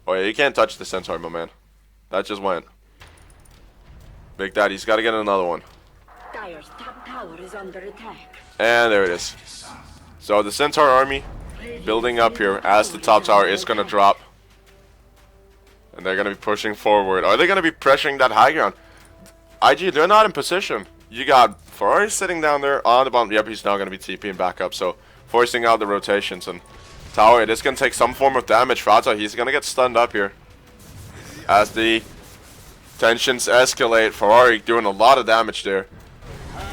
Oh yeah, you can't touch the Centaur, my man. That just went. Big Daddy's gotta get another one. Dire's top tower is under attack. And there it is. So the Centaur army building up here as the top tower is gonna drop. And they're gonna be pushing forward. Are they gonna be pressuring that high ground? IG, they're not in position. You got Ferrari sitting down there on the bottom. Yep, he's now gonna be TPing back up, so forcing out the rotations. And tower, it is gonna take some form of damage. Fadzad, he's gonna get stunned up here. As the tensions escalate, Ferrari doing a lot of damage there.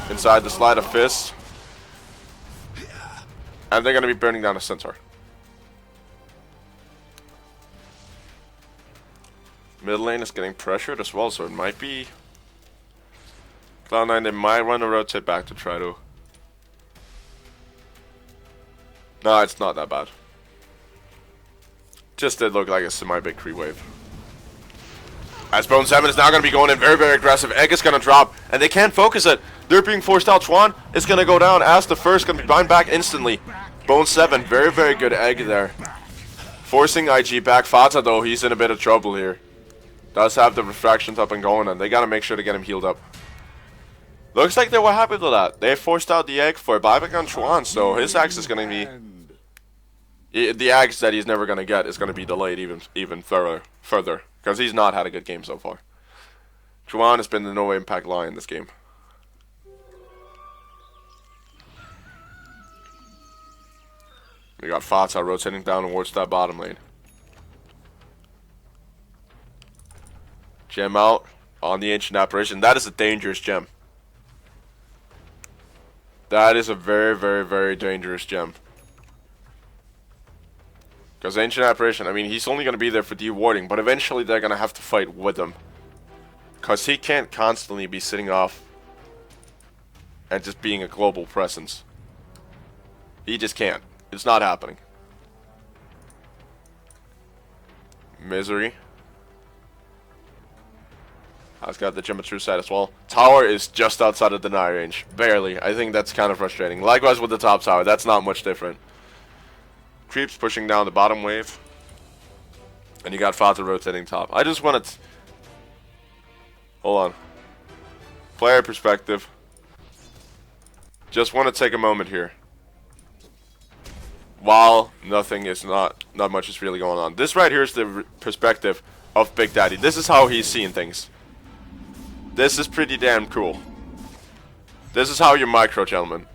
Inside the Slide of Fist. And they're gonna be burning down a Centaur. Mid lane is getting pressured as well, so it might be Cloud9, they might want to rotate back to try to... No, it's not that bad. Just did look like a semi-big creep wave. As Bone 7 is now going to be going in very, very aggressive. Egg is going to drop, and they can't focus it. They're being forced out. Chuan is going to go down as the first, going to be bind back instantly. Bone 7, very, very good Egg there. Forcing IG back. Fata, though, he's in a bit of trouble here. Does have the refractions up and going, and they got to make sure to get him healed up. Looks like they were happy with that. They forced out the Egg for a buyback on Chuan, so his axe is going to be... The axe that he's never going to get is going to be delayed even further. Because he's not had a good game so far. Chuan has been the no impact lie in this game. We got Fata rotating down towards that bottom lane. Gem out on the Ancient Apparition. That is a dangerous gem. That is a very, very, very dangerous gem. Because Ancient Apparition, I mean, he's only going to be there for dewarding, but eventually they're going to have to fight with him. Because he can't constantly be sitting off and just being a global presence. He just can't. It's not happening. Misery. I've got the gem at true side as well. Tower is just outside of deny range. Barely. I think that's kind of frustrating. Likewise with the top tower. That's not much different. Creeps pushing down the bottom wave. And you got Fata rotating top. I just want to... Hold on. Player perspective. Just want to take a moment here. While nothing is not much is really going on. This right here is the perspective of Big Daddy. This is how he's seeing things. This is pretty damn cool. This is how you micro, gentlemen.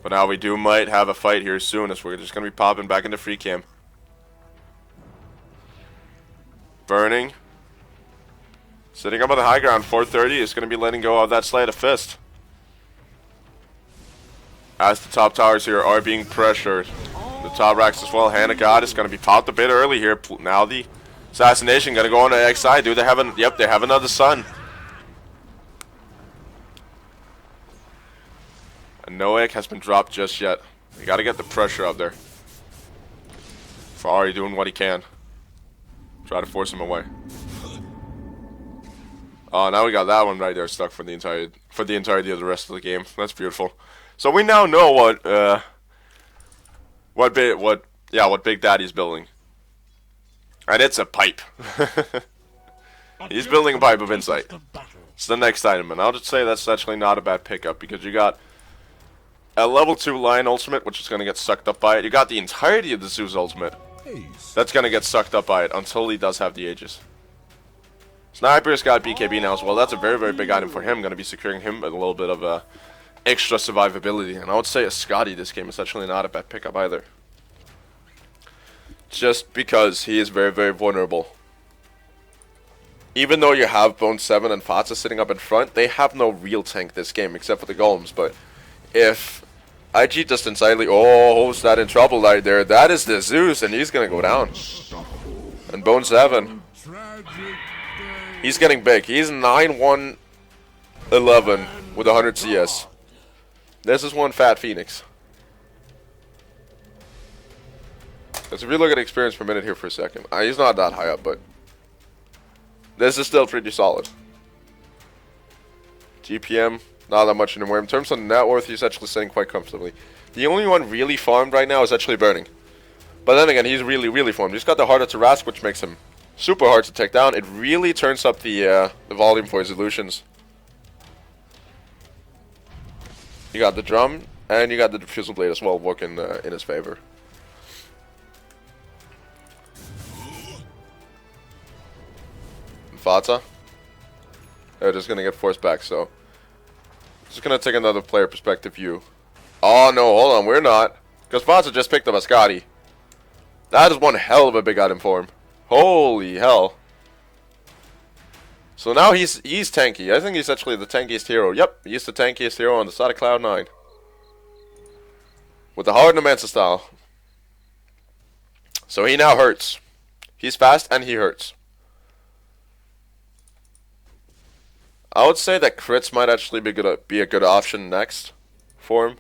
But now we might have a fight here soon, as we're just going to be popping back into free cam. Burning. Sitting up on the high ground, 430 is going to be letting go of that Sleight of Fist. As the top towers here are being pressured. The top racks as well. Hand of God is going to be popped a bit early here. Now the assassination going to go on the X side. Do they have yep, they have another sun. And no egg has been dropped just yet. You got to get the pressure out there. Ferrari doing what he can. Try to force him away. Oh, now we got that one right there stuck for the entirety of the rest of the game. That's beautiful. So we now know what Big Daddy's building. And it's a pipe. He's building a pipe of insight. It's the next item, and I'll just say that's actually not a bad pickup, because you got a level 2 Lion ultimate, which is going to get sucked up by it. You got the entirety of the Zeus ultimate. That's going to get sucked up by it until he does have the Aegis. Sniper's got BKB now as well. That's a very, very big item for him. Going to be securing him a little bit of extra survivability. And I would say a Scotty this game is actually not a bad pickup either. Just because he is very, very vulnerable. Even though you have Bone 7 and Fatsa sitting up in front, they have no real tank this game except for the golems. But if IG just entirely, who's that in trouble right there? That is the Zeus, and he's going to go down. And Bone 7, he's getting big. He's 9-1-11 with 100 CS. This is one fat Phoenix. Let's if you look at experience per minute here for a second. He's not that high up, but this is still pretty solid. GPM, not that much anymore. In terms of net worth, he's actually sitting quite comfortably. The only one really farmed right now is actually Burning. But then again, he's really, really farmed. He's got the Heart of Tarask, which makes him super hard to take down. It really turns up the volume for his illusions. You got the drum, and you got the Diffusal Blade as well, working in his favor. Fata, they're just gonna get forced back, so just gonna take another player perspective view. Oh no, hold on, we're not, because Fata just picked up a Scotty. That is one hell of a big item for him. Holy hell. So now he's tanky. I think he's actually the tankiest hero. Yep, he's the tankiest hero on the side of Cloud9. With the Hard Nomancer style. So he now hurts. He's fast and he hurts. I would say that crits might actually be a good option next for him.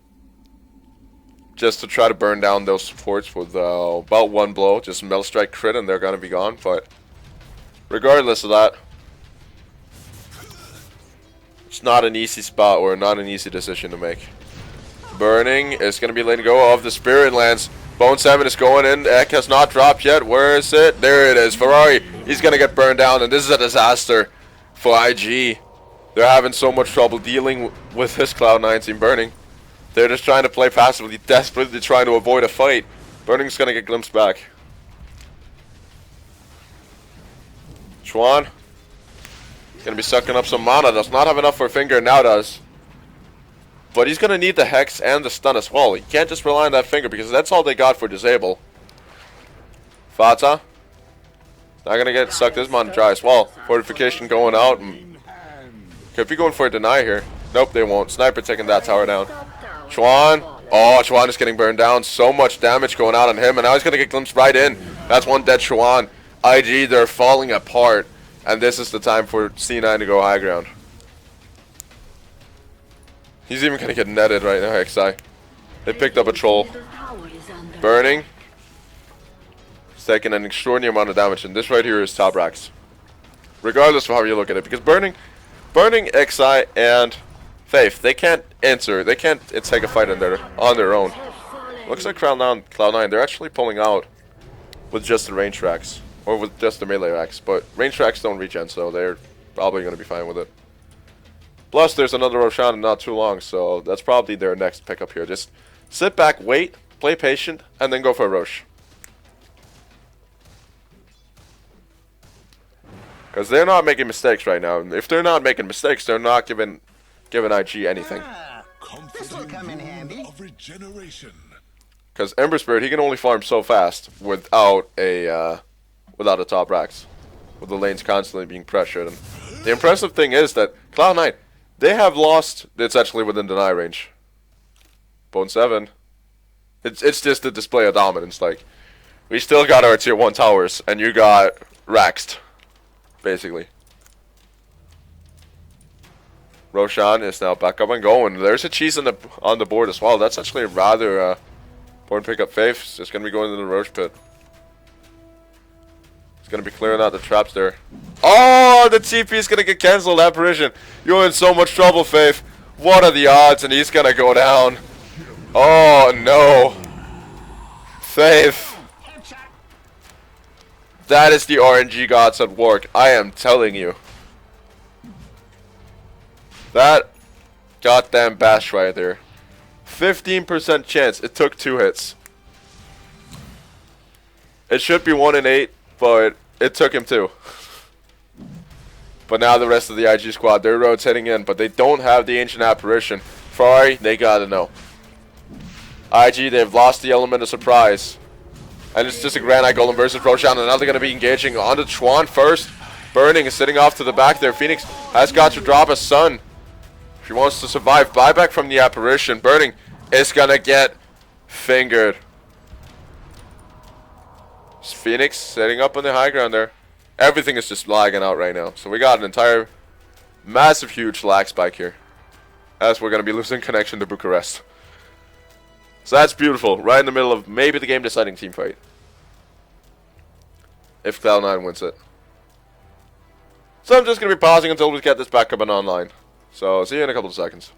just to try to burn down those supports with about one blow. Just Metal Strike crit and they're gonna be gone. But regardless of that, it's not an easy spot or not an easy decision to make. Burning is going to be letting go of the Spirit Lance. Bone 7 is going in. Ek has not dropped yet. Where is it? There it is. Ferrari, he's going to get burned down, and this is a disaster for IG. They're having so much trouble dealing with his Cloud9 team burning. They're just trying to play passively, desperately trying to avoid a fight. Burning's going to get glimpsed back. Chuan, he's going to be sucking up some mana. Does not have enough for a finger, now does. But he's going to need the Hex and the stun as well. He can't just rely on that finger because that's all they got for disable. Fata. Not going to get sucked this mana dry as well. Fortification going out. Could be going for a deny here. Nope, they won't. Sniper taking that tower down. Chuan. Oh, Chuan is getting burned down. So much damage going out on him. And now he's going to get glimpsed right in. That's one dead Chuan. IG, they're falling apart. And this is the time for C9 to go high ground. He's even going to get netted right now, XI. They picked up a troll. Burning. He's taking an extraordinary amount of damage, and this right here is top racks. Regardless of how you look at it, because Burning, XI, and Faith, they can't answer. They can't take a fight on their own. Looks like Cloud9, they're actually pulling out with just the range tracks. Or with just the melee racks. But range tracks don't regen, so they're probably going to be fine with it. Plus, there's another Roshan in not too long, so that's probably their next pickup here. Just sit back, wait, play patient, and then go for a Rosh. Because they're not making mistakes right now. If they're not making mistakes, they're not giving IG anything. This will come in handy. Because Ember Spirit, he can only farm so fast without a top racks. With the lanes constantly being pressured. And the impressive thing is that Cloud9, they have lost. It's actually within deny range. Bone 7. It's just a display of dominance. Like, we still got our tier 1 towers, and you got Raxed, basically. Roshan is now back up and going. There's a cheese on the board as well. That's actually a rather important pickup. Faith is going to be going into the Roche pit. He's going to be clearing out the traps there. Oh, the TP is going to get cancelled. Apparition. You're in so much trouble, Faith. What are the odds? And he's going to go down. Oh, no. Faith. That is the RNG gods at work. I am telling you. That goddamn bash right there. 15% chance. It took 2 hits. It should be 1 in 8. But it took him 2. But now the rest of the IG squad, they're rotating in. But they don't have the Ancient Apparition. Ferrari, they gotta know. IG, they've lost the element of surprise. And it's just a Granite Golem versus Roshan. And now they're gonna be engaging on the Chuan first. Burning is sitting off to the back there. Phoenix has got to drop a Sun. If he wants to survive. Buyback from the Apparition. Burning is gonna get fingered. Phoenix setting up on the high ground there. Everything is just lagging out right now. So we got an entire massive huge lag spike here. As we're going to be losing connection to Bucharest. So that's beautiful. Right in the middle of maybe the game deciding team fight. If Cloud9 wins it. So I'm just going to be pausing until we get this back up and online. So see you in a couple of seconds.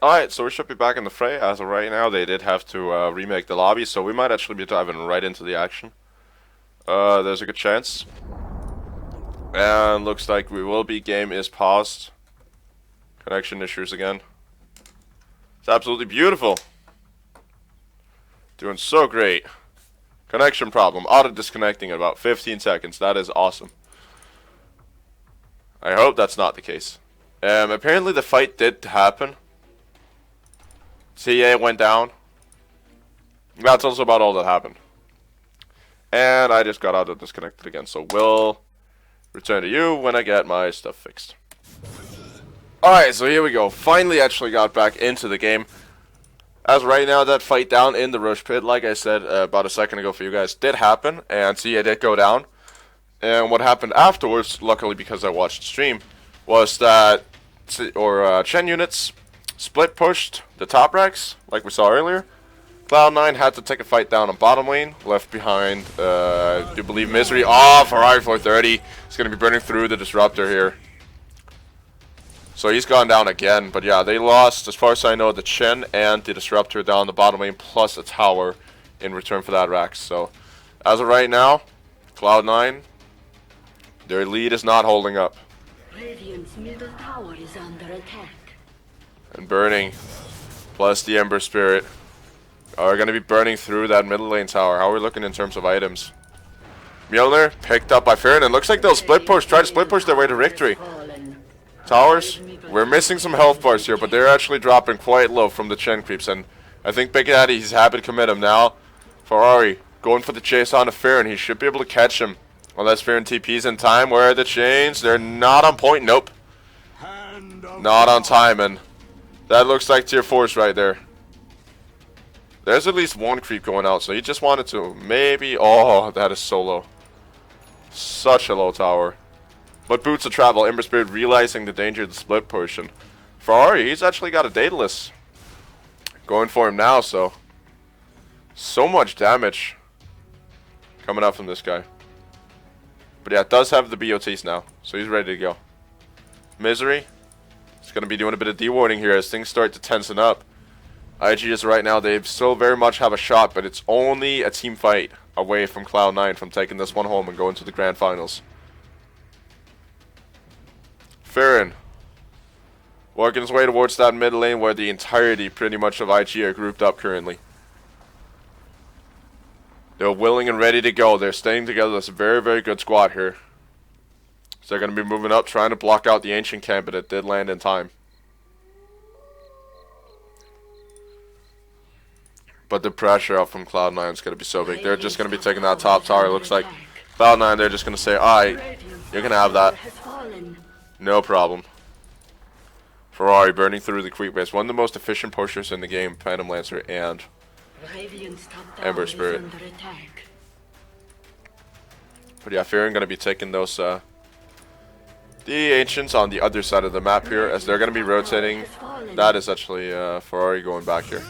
Alright, so we should be back in the fray. As of right now, they did have to remake the lobby, so we might actually be diving right into the action. There's a good chance. And looks like we will be. Game is paused. Connection issues again. It's absolutely beautiful. Doing so great. Connection problem. Auto-disconnecting in about 15 seconds. That is awesome. I hope that's not the case. Apparently the fight did happen. CA went down. That's also about all that happened. And I just got out of disconnected again. So we'll return to you when I get my stuff fixed. Alright, so here we go. Finally actually got back into the game. As right now, that fight down in the Rush Pit, like I said about a second ago for you guys, did happen. And CA did go down. And what happened afterwards, luckily because I watched the stream, was that Chen units split pushed the top racks, like we saw earlier. Cloud9 had to take a fight down on bottom lane, left behind, I do believe Misery. Oh, Ferrari 430 is going to be burning through the Disruptor here. So he's gone down again, but yeah, they lost, as far as I know, the Chen and the Disruptor down the bottom lane, plus a tower in return for that Rax. So, as of right now, Cloud9, their lead is not holding up. Radiant's middle tower is under attack. And burning, plus the Ember Spirit, are going to be burning through that middle lane tower. How are we looking in terms of items? Mjolnir picked up by Farron, and looks like they'll split push, try to split push their way to victory. Towers, we're missing some health bars here, but they're actually dropping quite low from the Chen creeps, and I think Big Daddy, he's happy to commit him now. Ferrari going for the chase on to Farron. He should be able to catch him unless Farron TP's in time. Where are the chains? They're not on point. Nope. Not on time, and that looks like tier 4s right there. There's at least one creep going out, so he just wanted to maybe... Oh, that is so low. Such a low tower. But boots of travel, Ember Spirit realizing the danger of the split push, and Ferrari, he's actually got a Daedalus going for him now, so much damage coming out from this guy. But yeah, it does have the BOTs now, so he's ready to go. Misery is going to be doing a bit of dewarding here as things start to tensen up. IG is right now, they still very much have a shot, but it's only a team fight away from Cloud9 from taking this one home and going to the grand finals. Farron working his way towards that mid lane where the entirety pretty much of IG are grouped up currently. They're willing and ready to go. They're staying together. That's a very, very good squad here. So they're going to be moving up, trying to block out the ancient camp, but it did land in time. But the pressure up from Cloud9 is going to be so big. They're just going to be taking that top tower. It looks like Cloud9, they're just going to say, alright, you're going to have that. No problem. Ferrari burning through the creep waves. One of the most efficient pushers in the game, Phantom Lancer and Ember Spirit. But yeah, Farron going to be taking those the Ancients on the other side of the map here as they're going to be rotating. That is actually Ferrari going back here.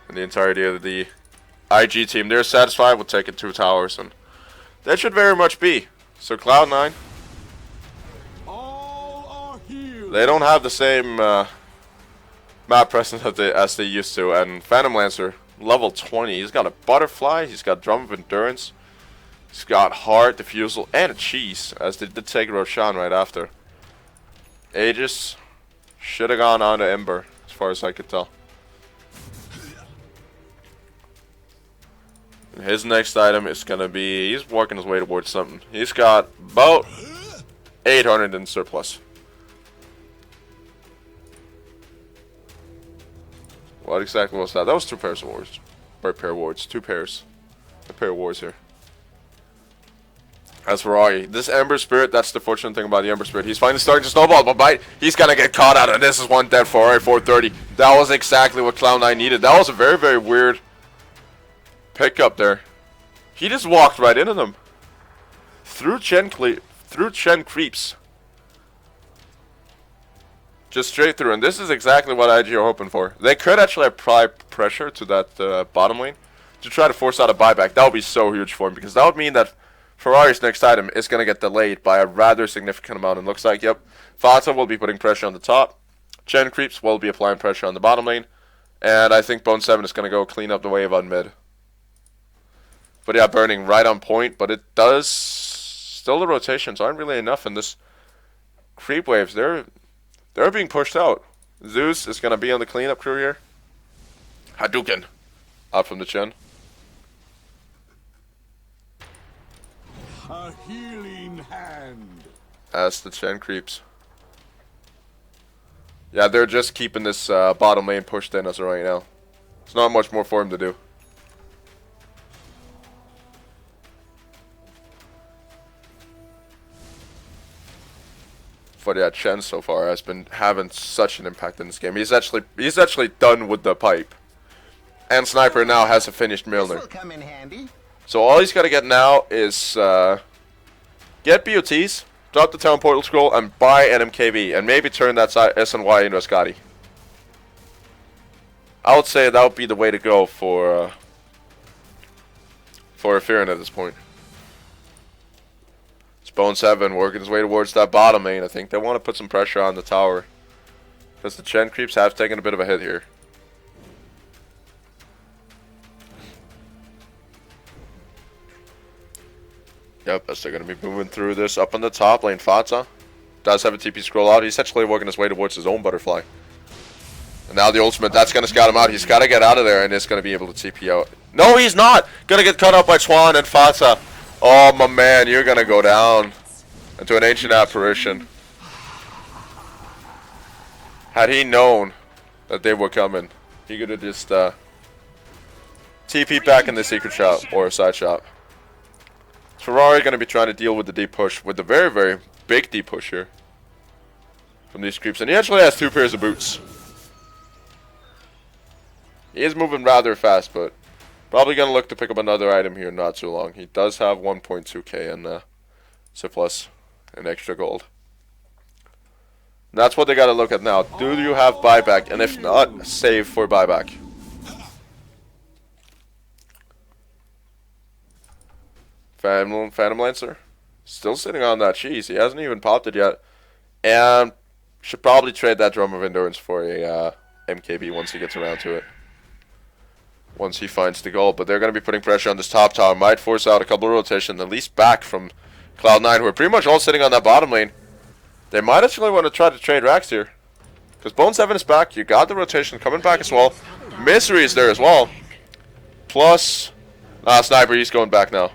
And the entirety of the IG team, they're satisfied with taking 2 towers, and that should very much be. So Cloud9, they don't have the same map presence as they used to, and Phantom Lancer, level 20, he's got a Butterfly, he's got Drum of Endurance, he's got Heart, Diffusal, and a Cheese, as they did take Roshan right after. Aegis should have gone on to Ember, as far as I could tell. And his next item is going to be, he's working his way towards something. He's got about 800 in surplus. What exactly was that? That was 2 pairs of wards. Or pair of wards. 2 pairs. A pair of wards here. As Ferrari, this Ember Spirit, that's the fortunate thing about the Ember Spirit. He's finally starting to snowball, but bite, he's going to get caught out, and this is one dead Ferrari 430. That was exactly what Cloud9 needed. That was a very, very weird pickup there. He just walked right into them. Through Chen creeps. Just straight through, and this is exactly what IG are hoping for. They could actually apply pressure to that bottom lane to try to force out a buyback. That would be so huge for him, because that would mean that Ferrari's next item is going to get delayed by a rather significant amount. And looks like, yep, Fata will be putting pressure on the top. Chen creeps will be applying pressure on the bottom lane. And I think Bone 7 is going to go clean up the wave on mid. But yeah, burning right on point, but it does... Still the rotations aren't really enough in this creep waves. They're being pushed out. Zeus is going to be on the cleanup crew here. Hadouken out from the Chen. A healing hand. As the Chen creeps. Yeah, they're just keeping this bottom lane pushed in as of right now. There's not much more for him to do. But yeah, Chen so far has been having such an impact in this game. He's actually done with the pipe. And Sniper now has a finished Mjolnir. Come in handy. So all he's got to get now is get BOTs, drop the Town Portal Scroll, and buy an MKB, and maybe turn that SNY into a Scotty. I would say that would be the way to go for Fearin at this point. It's Bone 7 working his way towards that bottom lane. I think they want to put some pressure on the tower. Because the Chen creeps have taken a bit of a hit here. Yep, as they're going to be moving through this up on the top lane. Fata does have a TP scroll out. He's essentially working his way towards his own butterfly. And now the ultimate, that's going to scout him out. He's got to get out of there and is going to be able to TP out. No, he's not! Going to get cut out by Chuan and Fata. Oh, my man, you're going to go down into an ancient apparition. Had he known that they were coming, he could have just TP back in the secret shop or side shop. Ferrari going to be trying to deal with the deep push, with the very, very big deep push here from these creeps. And he actually has 2 pairs of boots. He is moving rather fast, but probably going to look to pick up another item here not too long. He does have 1.2k in surplus and extra gold. And that's what they got to look at now. Do you have buyback? And if not, save for buyback. Phantom Lancer. Still sitting on that cheese. He hasn't even popped it yet. And should probably trade that Drum of Endurance for a MKB once he gets around to it. Once he finds the goal. But they're going to be putting pressure on this top tower. Might force out a couple of rotations, at least back from Cloud9, who are pretty much all sitting on that bottom lane. They might actually want to try to trade racks here. Because Bone 7 is back. You got the rotation coming back as well. Misery is there as well. Plus, Sniper, he's going back now.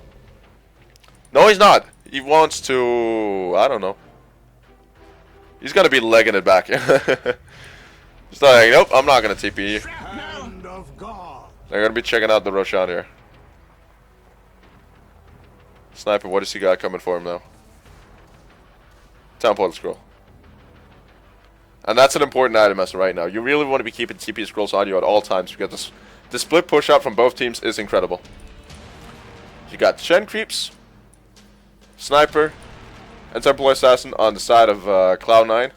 No, he's not. He wants to... I don't know. He's going to be legging it back. He's like, nope, I'm not going to TP you. They're going to be checking out the Roshan here. Sniper, what does he got coming for him now? Town Portal Scroll. And that's an important item as of right now. You really want to be keeping TP scrolls on you at all times because the split push out from both teams is incredible. You got Chen creeps, Sniper, and Temple Assassin on the side of Cloud9.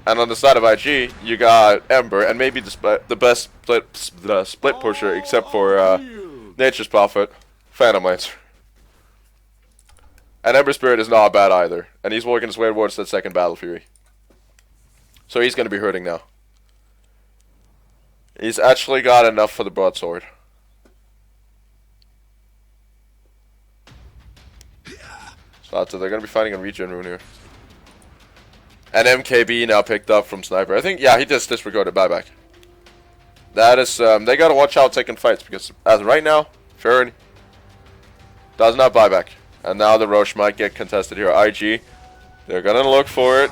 And on the side of IG, you got Ember and maybe the best split pusher except for Nature's Prophet, Phantom Lancer. And Ember Spirit is not bad either. And he's working his way towards that second Battle Fury. So he's going to be hurting now. He's actually got enough for the broadsword. So they're going to be fighting a regen rune here. And MKB now picked up from Sniper. I think, yeah, he just disregarded buyback. That is, they got to watch out taking fights. Because as of right now, Farron does not buyback. And now the Roche might get contested here. IG, they're going to look for it.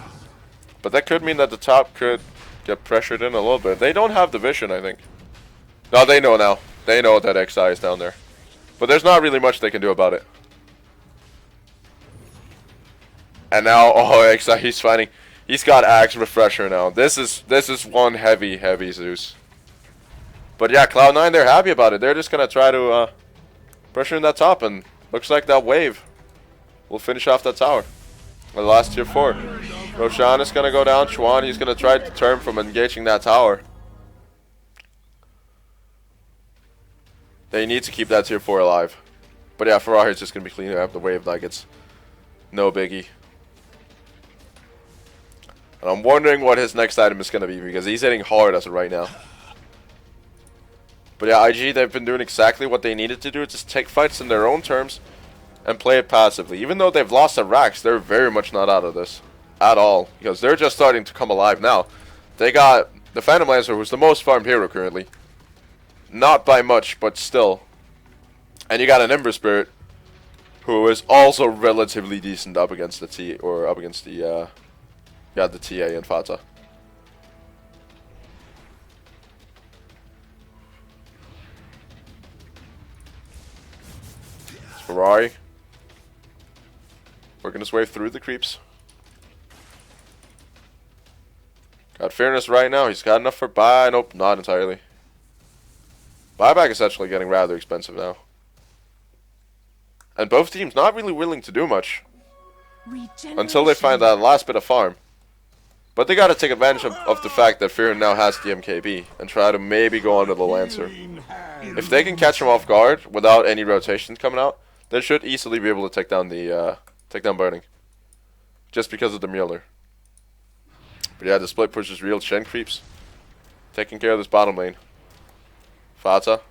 But that could mean that the top could get pressured in a little bit. They don't have the vision, I think. No, they know now. They know that XI is down there. But there's not really much they can do about it. And now, oh, XI, he's fighting. He's got Axe Refresher now. This is one heavy Zeus. But yeah, Cloud9, they're happy about it. They're just going to try to pressure in that top. And looks like that wave will finish off that tower. The last tier 4. Roshan is going to go down. Chuan, he's going to try to turn from engaging that tower. They need to keep that tier 4 alive. But yeah, Ferrari is just going to be cleaning up the wave like it's no biggie. And I'm wondering what his next item is going to be because he's hitting hard as of right now. But yeah, IG, they've been doing exactly what they needed to do. Just take fights in their own terms and play it passively. Even though they've lost at racks, they're very much not out of this at all. Because they're just starting to come alive now. They got the Phantom Lancer, who's the most farmed hero currently. Not by much, but still. And you got an Ember Spirit, who is also relatively decent up against the T, or up against the, yeah, the TA and Fata. It's Ferrari. Working his way through the creeps. Got Fairness right now. He's got enough for buy. Nope, not entirely. Buyback is actually getting rather expensive now. And both teams not really willing to do much. Until they find that last bit of farm. But they gotta take advantage of the fact that Fearon now has the MKB and try to maybe go under the Lancer. If they can catch him off guard without any rotations coming out, they should easily be able to take down the Burning. Just because of the Mjolnir. But yeah, the split push is real. Shen creeps. Taking care of this bottom lane. Fata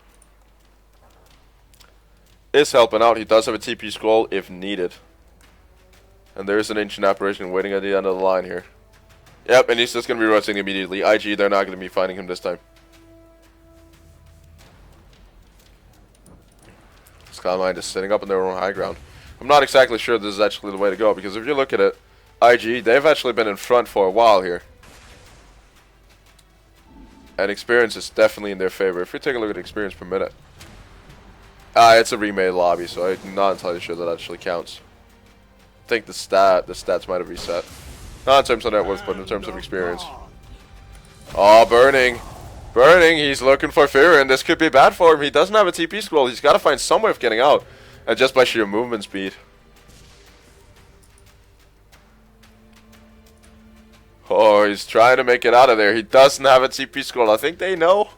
is helping out. He does have a TP scroll if needed. And there is an ancient apparition waiting at the end of the line here. Yep, and he's just going to be rotating immediately. IG, they're not going to be finding him this time. Cloud9 is sitting up on their own high ground. I'm not exactly sure this is actually the way to go, because if you look at it, IG, they've actually been in front for a while here. And experience is definitely in their favor. If we take a look at experience per minute. It's a remade lobby, so I'm not entirely sure that actually counts. I think the stats might have reset. Not in terms of net worth, but in terms of experience. Oh, Burning. Burning, he's looking for Fearon. This could be bad for him. He doesn't have a TP scroll. He's got to find some way of getting out. And just by sheer movement speed. Oh, he's trying to make it out of there. He doesn't have a TP scroll. I think they know.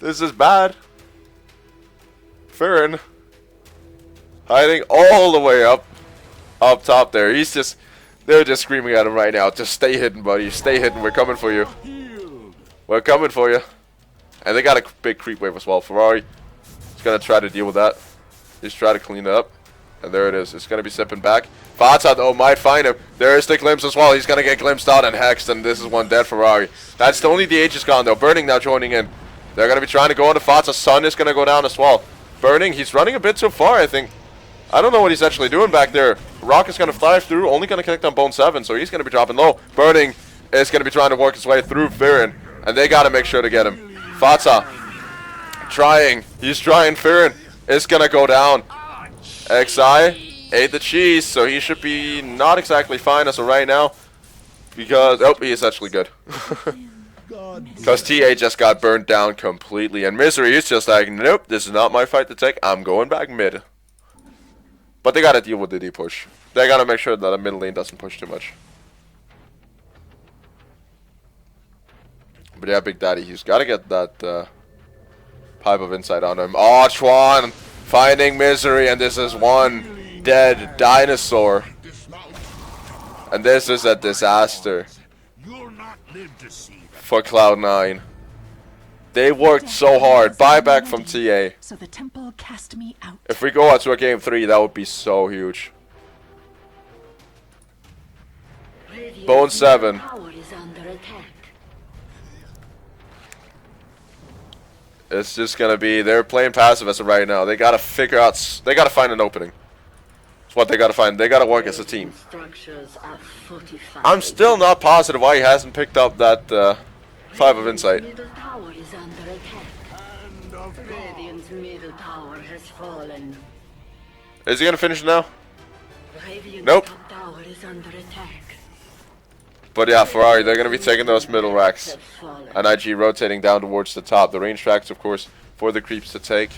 This is bad. Fearon. Hiding all the way up top there. They're just screaming at him right now. Just stay hidden, buddy. Stay hidden. We're coming for you. We're coming for you. And they got a big creep wave as well. Ferrari is going to try to deal with that. He's trying to clean it up. And there it is. It's going to be sipping back. Fata, though, might find him. There's the glimpse as well. He's going to get glimpsed out and hexed. And this is one dead Ferrari. That's only the Aegis gone, though. Burning now joining in. They're going to be trying to go into Fata. Sun is going to go down as well. Burning, he's running a bit too far, I think. I don't know what he's actually doing back there. Rock is going to fly through. Only going to connect on Bone 7. So he's going to be dropping low. Burning is going to be trying to work his way through Fearon. And they got to make sure to get him. Fata trying. He's trying. Fearon is going to go down. XI ate the cheese, so he should be not exactly fine as of right now. Because, oh, he is actually good. Because TA just got burnt down completely. And Misery is just like, nope, this is not my fight to take. I'm going back mid. But they got to deal with the D push. They got to make sure that the middle lane doesn't push too much. But yeah, Big Daddy, he's got to get that pipe of insight on him. Oh, Chuan finding Misery, and this is one dead dinosaur. And this is a disaster for Cloud9. They worked so hard. Buyback from TA. So the temple cast me out. If we go out to a game 3, that would be so huge. Bone 7. Tower is under attack. It's just gonna be, they're playing passive as of right now. They gotta figure out, they gotta find an opening. That's what they gotta find. They gotta work as a team. Structures are fortified. I'm still not positive why he hasn't picked up that 5 of insight. Middle tower is under attack. Radiant's middle tower has fallen. Is he gonna finish it now? Radiant's Nope. top tower is under attack. But yeah, Ferrari, they're gonna be taking those middle racks. Have fallen. And IG rotating down towards the top. The range tracks, of course, for the creeps to take.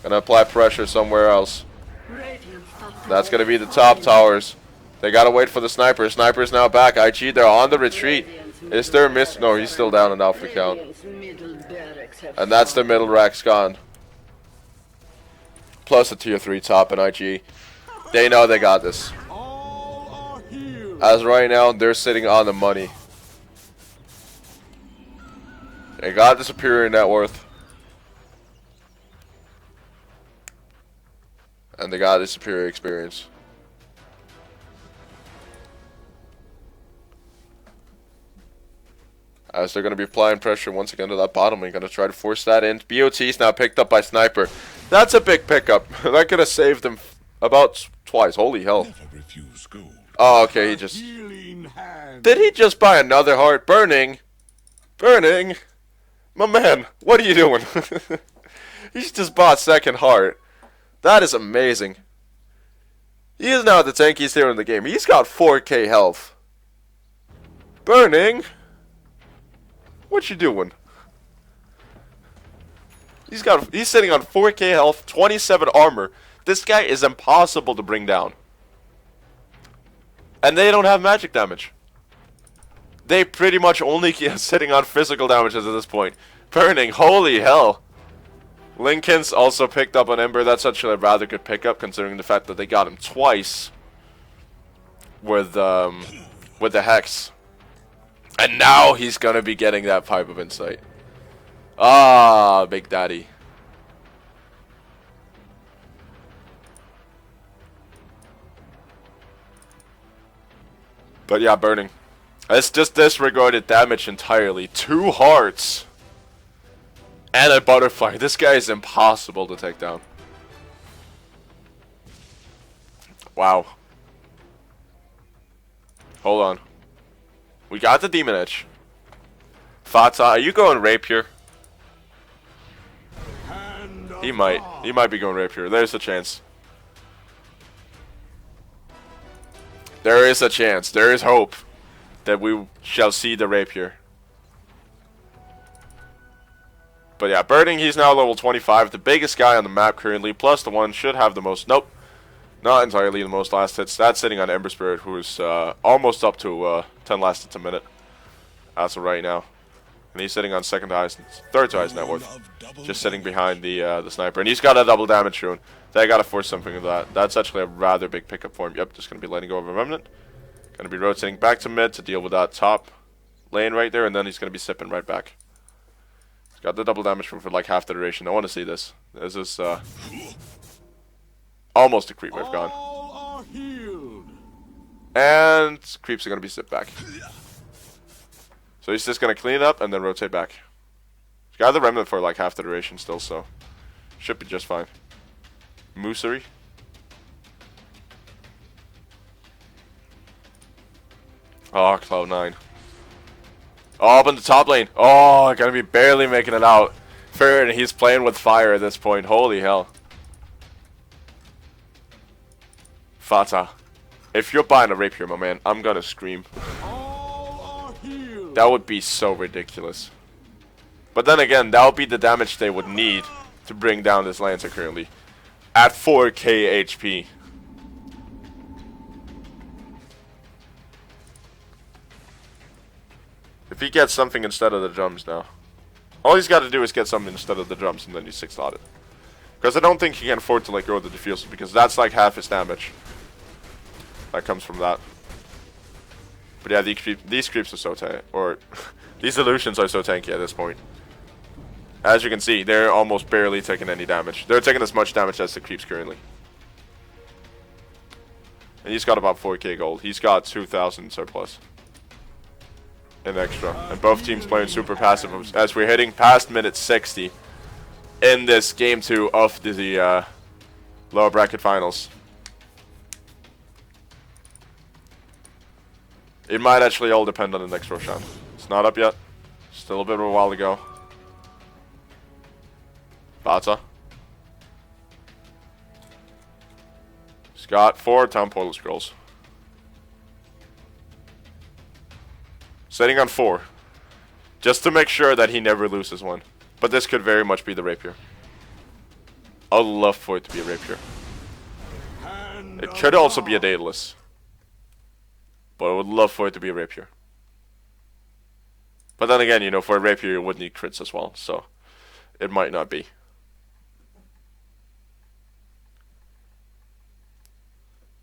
Gonna apply pressure somewhere else. Radiant's top tower That's gonna be the has top fallen. towers. They gotta wait for the sniper. Sniper's now back. IG, they're on the retreat. Is there a miss? No, he's still down in alpha count. Radiant's middle barracks have And that's the middle racks gone. Plus the tier 3 top and IG. They know they got this. As right now, they're sitting on the money. They got the superior net worth. And they got the superior experience. As they're going to be applying pressure once again to that bottom lane. Going to try to force that in. BOT's now picked up by Sniper. That's a big pickup. That could have saved them about twice. Holy hell. Oh, okay, he just... Did he just buy another heart? Burning. Burning. My man, what are you doing? He's just bought second heart. That is amazing. He is now the tankiest hero in the game. He's got 4k health. Burning. What you doing? He's sitting on 4k health, 27 armor. This guy is impossible to bring down. And they don't have magic damage. They pretty much only keep sitting on physical damages at this point. Burning, holy hell. Lincoln's also picked up on Ember. That's actually a rather good pickup considering the fact that they got him twice with the Hex. And now he's gonna be getting that Pipe of Insight. Ah, Big Daddy. But yeah, burning. Let's just disregarded damage entirely. 2 hearts. And a butterfly. This guy is impossible to take down. Wow. Hold on. We got the Demon Edge. Fata, are you going Rapier? He might. He might be going Rapier. There's a chance. There is a chance. There is hope that we shall see the Rapier. But yeah, Burning, he's now level 25. The biggest guy on the map currently. Plus the one should have the most. Nope. Not entirely the most last hits. That's sitting on Ember Spirit, who is almost up to 10 last hits a minute. As of right now. And he's sitting on third to highest net worth. Just sitting behind the sniper. And he's got a double damage rune. They gotta force something of that. That's actually a rather big pickup for him. Yep, just gonna be letting go of a remnant. Gonna be rotating back to mid to deal with that top lane right there, and then he's gonna be sipping right back. He's got the double damage rune for like half the duration. I wanna see this. This is almost a creep wave gone. And creeps are gonna be sipped back. So he's just gonna clean it up and then rotate back. He's got the remnant for like half the duration still, so should be just fine. Moosery. Oh, Cloud9. Oh, up in the top lane. Oh, gonna be barely making it out. Fair, and he's playing with fire at this point. Holy hell. Fata. If you're buying a Rapier, my man, I'm gonna scream. That would be so ridiculous. But then again, that would be the damage they would need to bring down this Lancer currently. At 4k HP. If he gets something instead of the drums now. All he's got to do is get something instead of the drums and then he's 6-slotted. Because I don't think he can afford to let go of the diffuser because that's like half his damage. That comes from that. But yeah, these creeps are so tanky. Or, these illusions are so tanky at this point. As you can see, they're almost barely taking any damage. They're taking as much damage as the creeps currently. And he's got about 4k gold. He's got 2,000 surplus. In extra. And both teams playing super passive as we're hitting past minute 60 in this game 2 of the lower bracket finals. It might actually all depend on the next Roshan. It's not up yet. Still a bit of a while to go. Bata. He's got 4 Town Portal Scrolls. Setting on 4. Just to make sure that he never loses one. But this could very much be the Rapier. I'd love for it to be a Rapier. It could also be a Daedalus. But I would love for it to be a Rapier. But then again, you know, for a Rapier you would need crits as well. So, it might not be.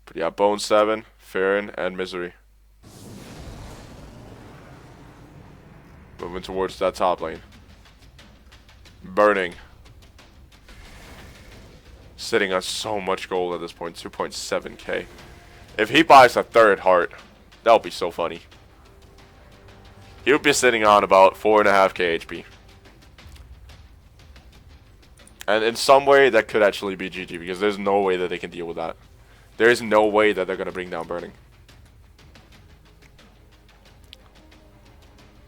But yeah, Bone 7, Farron, and Misery. Moving towards that top lane. Burning. Sitting on so much gold at this point, 2.7k. If he buys a 3rd heart, that would be so funny. He would be sitting on about 4.5k HP. And in some way, that could actually be GG, because there's no way that they can deal with that. There is no way that they're going to bring down Burning.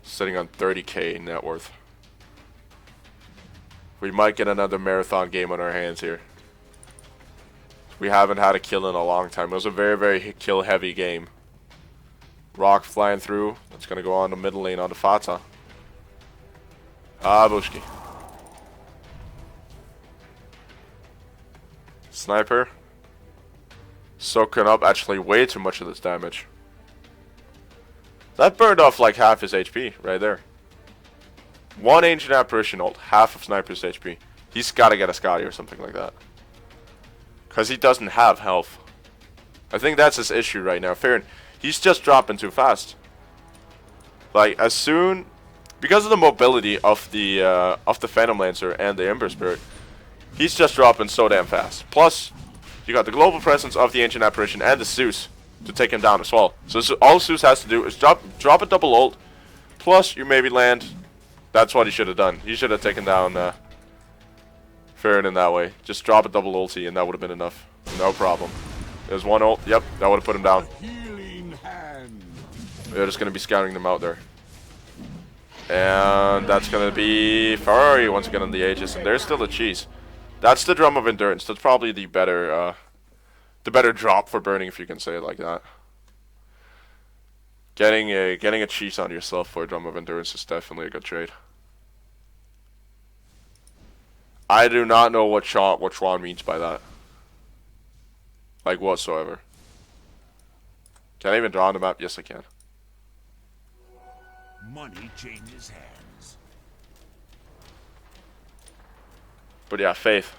Sitting on 30k net worth. We might get another marathon game on our hands here. We haven't had a kill in a long time. It was a very, very kill heavy game. Rock flying through. It's going to go on the middle lane on the Fata. Ah, Bushki. Sniper. Soaking up actually way too much of this damage. That burned off like half his HP right there. One Ancient Apparition ult, half of Sniper's HP. He's gotta get a Scotty or something like that. Because he doesn't have health. I think that's his issue right now. Farron, he's just dropping too fast. Like, as soon... Because of the mobility of the Phantom Lancer and the Ember Spirit, he's just dropping so damn fast. Plus, you got the global presence of the Ancient Apparition and the Zeus to take him down as well. So all Zeus has to do is drop a double ult, plus you maybe land. That's what he should have done. He should have taken down Farron in that way. Just drop a double ulti and that would have been enough. No problem. There's one ult. Yep, that would have put him down. They're just going to be scouting them out there. And that's going to be Ferrari once again on the Aegis. And there's still a cheese. That's the Drum of Endurance. That's probably the better drop for burning, if you can say it like that. Getting a cheese on yourself for a Drum of Endurance is definitely a good trade. I do not know what Chuan means by that. Like whatsoever. Can I even draw on the map? Yes, I can. Money changes hands. But yeah, Faith.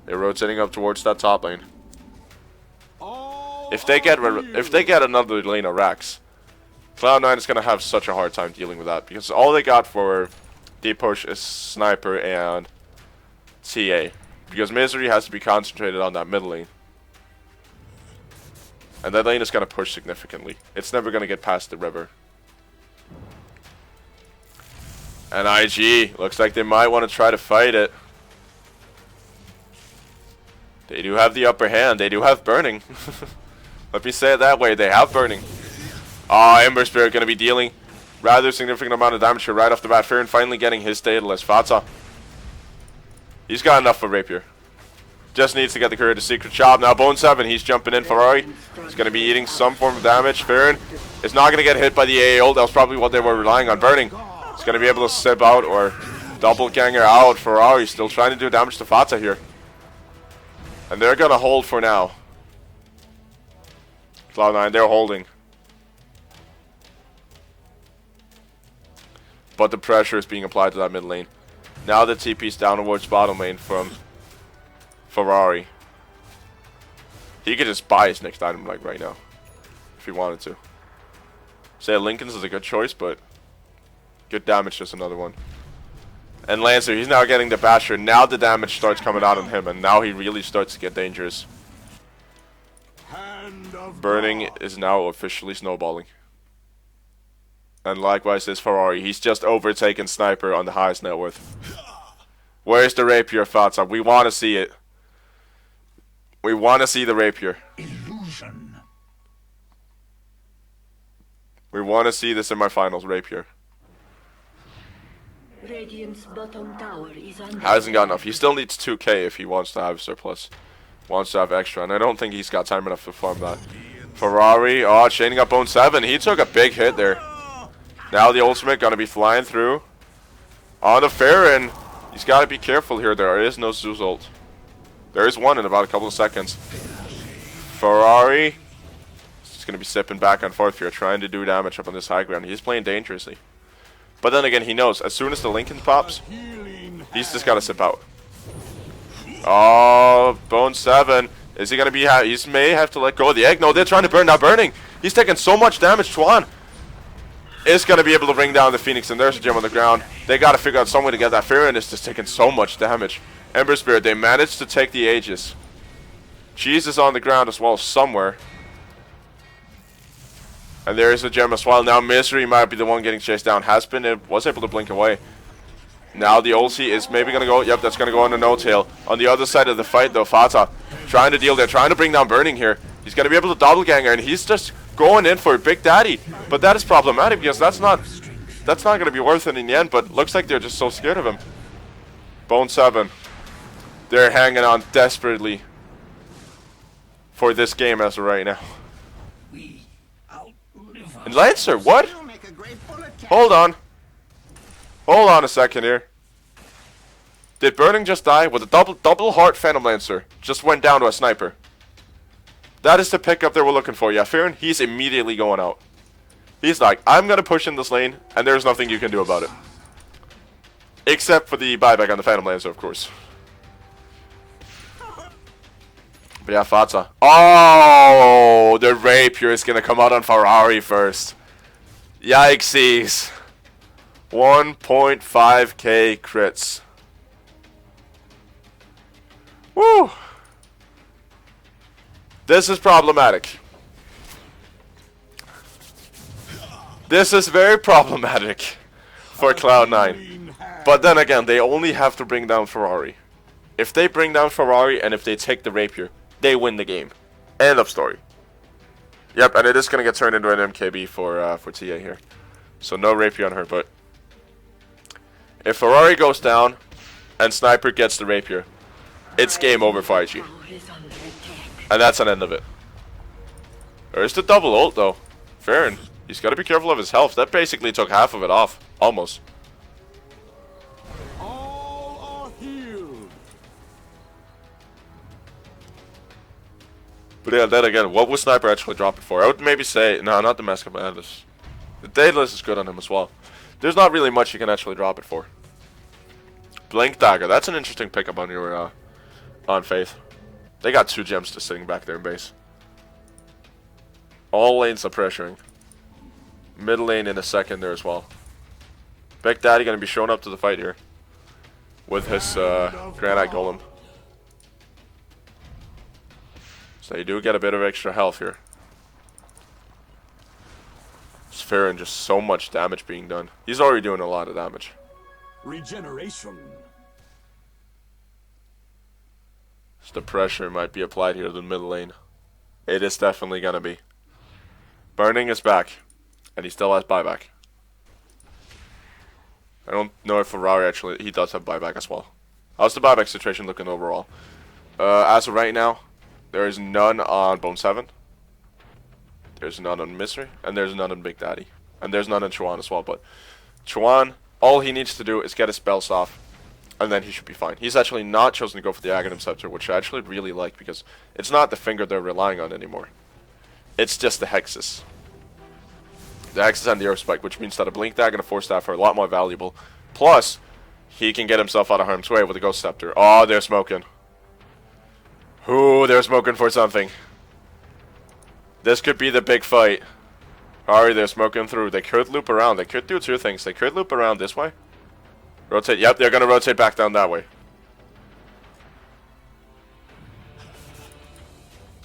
They're rotating up towards that top lane. If they get another lane of Rax, Cloud9 is gonna have such a hard time dealing with that because all they got for deep push is Sniper and TA. Because Misery has to be concentrated on that middle lane. And that lane is gonna push significantly. It's never gonna get past the river. And IG looks like they might want to try to fight it. They do have the upper hand. They do have burning. Let me say it that way. They have burning. Ah, Ember Spirit going to be dealing rather significant amount of damage here right off the bat. Farron finally getting his Daedalus. Fata. He's got enough for Rapier. Just needs to get the Courier to Secret Shop. Now Bone 7, he's jumping in. Ferrari. He's going to be eating some form of damage. Farron is not going to get hit by the AA ult. That was probably what they were relying on. Burning. He's going to be able to sip out or double ganger out. Ferrari still trying to do damage to Fata here. And they're going to hold for now. Cloud9, they're holding. But the pressure is being applied to that mid lane. Now the TP's down towards bottom lane from Ferrari. He could just buy his next item like right now. If he wanted to. Say Lincoln's is a good choice, but good damage, just another one. And Lancer, he's now getting the Basher. Now the damage starts coming out on him, and now he really starts to get dangerous. Burning is now officially snowballing. And likewise is Ferrari. He's just overtaken Sniper on the highest net worth. Where's the Rapier, Fata? We want to see it. We want to see the Rapier. Illusion. We want to see the semifinals Rapier. Radiant's bottom tower is under Hasn't got enough. He still needs 2k if he wants to have surplus. Wants to have extra, and I don't think he's got time enough to farm that. Ferrari, oh, chaining up Bone 7. He took a big hit there. Now the ultimate gonna be flying through. On the Farron. He's gotta be careful here. There is no Zeus ult. There is one in about a couple of seconds. Ferrari. He's gonna be sipping back and forth here, trying to do damage up on this high ground. He's playing dangerously. But then again, he knows, as soon as the Lincoln pops, he's just gotta sip out. Oh, Bone 7. Is he gonna be, he may have to let go of the egg. No, they're trying to burn, not burning. He's taking so much damage. Chuan is gonna be able to bring down the Phoenix, and there's a gem on the ground. They gotta figure out some way to get that. Farron is just taking so much damage. Ember Spirit, they managed to take the Aegis. Cheese is on the ground as well, somewhere. And there is a gem as well. Now Misery might be the one getting chased down. Was able to blink away. Now the ulti is maybe going to go. Yep, that's going to go on the no-tail. On the other side of the fight though, Fata trying to deal there. Trying to bring down Burning here. He's going to be able to doppelganger, and he's just going in for Big Daddy. But that is problematic because that's not going to be worth it in the end. But looks like they're just so scared of him. Bone 7. They're hanging on desperately for this game as of right now. And Lancer, what? Hold on. Hold on a second here. Did Burning just die? With a double heart Phantom Lancer just went down to a Sniper. That is the pickup that we're looking for. Yeah, Farron, he's immediately going out. He's like, I'm going to push in this lane, and there's nothing you can do about it. Except for the buyback on the Phantom Lancer, of course. But yeah, Fatsa. Oh, the Rapier is going to come out on Ferrari first. Yikesies. 1.5k crits. Woo. This is problematic. This is very problematic for Cloud9. But then again, they only have to bring down Ferrari. If they bring down Ferrari and if they take the Rapier, they win the game. End of story. Yep, and it is going to get turned into an MKB for TA here. So no Rapier on her, but if Ferrari goes down and Sniper gets the Rapier, it's game over for IG. And that's an end of it. There's the double ult though. Farron, he's got to be careful of his health. That basically took half of it off. Almost. All are healed. But yeah, then again, what would Sniper actually drop it for? I would maybe say, no, not the Mask of Madness. The Daedalus is good on him as well. There's not really much you can actually drop it for. Blink Dagger, that's an interesting pickup on your, on Faith. They got 2 gems just sitting back there in base. All lanes are pressuring. Mid lane in a second there as well. Big Daddy gonna be showing up to the fight here. With his, Granite Golem. So you do get a bit of extra health here. Farron, just so much damage being done. He's already doing a lot of damage. Regeneration. So the pressure might be applied here to the middle lane. It is definitely gonna be. Burning is back. And he still has buyback. I don't know if Ferrari actually, he does have buyback as well. How's the buyback situation looking overall? As of right now, there is none on Bone 7. There's none on Mystery, and there's none on Big Daddy. And there's none on Chuan as well, but Chuan, all he needs to do is get his spells off, and then he should be fine. He's actually not chosen to go for the Aghanim Scepter, which I actually really like, because it's not the finger they're relying on anymore. It's just the Hexes. The Hexes and the Earth Spike, which means that a Blink Dagger and a Force Staff are a lot more valuable. Plus, he can get himself out of harm's way with a Ghost Scepter. Oh, they're smoking. Ooh, they're smoking for something. This could be the big fight. Alright, they're smoking through. They could loop around. They could do 2 things. They could loop around this way. Rotate. Yep, they're going to rotate back down that way.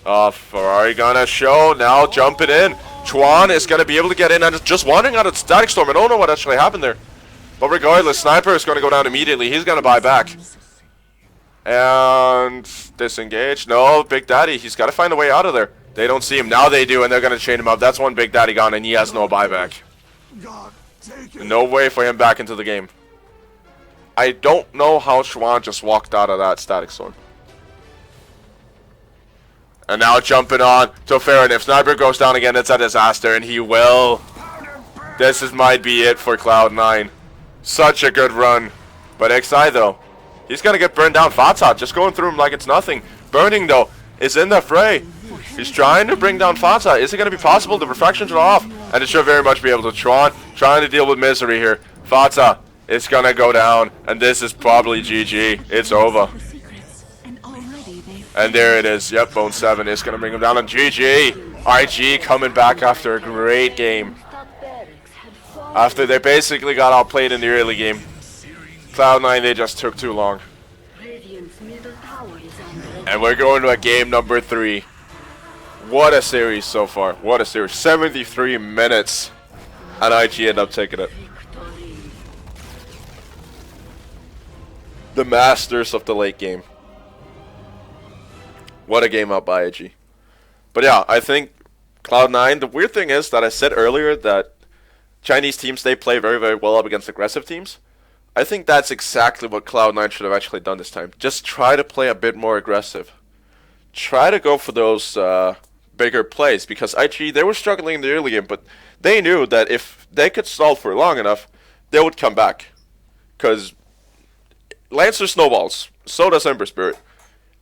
Ferrari gonna show. Now jumping in. Chuan is going to be able to get in and just wandering out of Static Storm. I don't know what actually happened there. But regardless, Sniper is going to go down immediately. He's going to buy back. And disengage. No, Big Daddy. He's got to find a way out of there. They don't see him. Now they do, and they're going to chain him up. That's one Big Daddy gone, and he has no buyback. No way for him back into the game. I don't know how Chuan just walked out of that Static Storm. And now jumping on to Farron. If Sniper goes down again, it's a disaster, and he will. Might be it for Cloud9. Such a good run. But XI, though, he's going to get burned down. Fatsat just going through him like it's nothing. Burning, though, is in the fray. He's trying to bring down Fatsat. Is it going to be possible? The refractions are off. And it should very much be able to. Chuan trying to deal with misery here. Fatsat is going to go down. And this is probably GG. It's over. And there it is. Yep, Bone 7 is going to bring him down. And GG. IG coming back after a great game. After they basically got outplayed in the early game. Cloud9, they just took too long. And we're going to a game number 3. What a series so far. What a series. 73 minutes. And IG end up taking it. The masters of the late game. What a game out by IG. But yeah, I think Cloud9, the weird thing is that I said earlier that Chinese teams, they play very, very well up against aggressive teams. I think that's exactly what Cloud9 should have actually done this time. Just try to play a bit more aggressive. Try to go for those bigger plays, because IG, they were struggling in the early game, but they knew that if they could stall for long enough, they would come back. Because Lancer snowballs, so does Ember Spirit.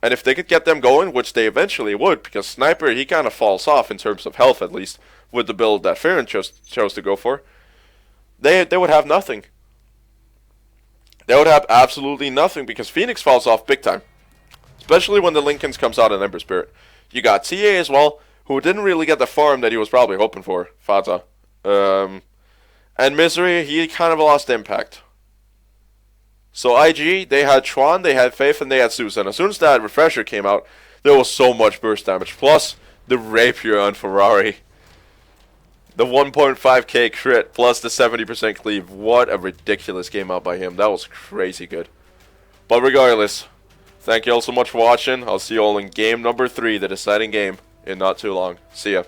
And if they could get them going, which they eventually would, because Sniper, he kind of falls off in terms of health, at least, with the build that Farron chose to go for, they would have nothing. They would have absolutely nothing, because Phoenix falls off big time. Especially when the Lincolns comes out in Ember Spirit. You got TA as well, who didn't really get the farm that he was probably hoping for, Fata. And Misery, he kind of lost impact. So IG, they had Tron, they had Faith, and they had Zeus. And as soon as that refresher came out, there was so much burst damage. Plus, the Rapier on Ferrari. The 1.5k crit, plus the 70% cleave. What a ridiculous game out by him. That was crazy good. But regardless, thank you all so much for watching. I'll see you all in game number 3, the deciding game, in not too long. See ya.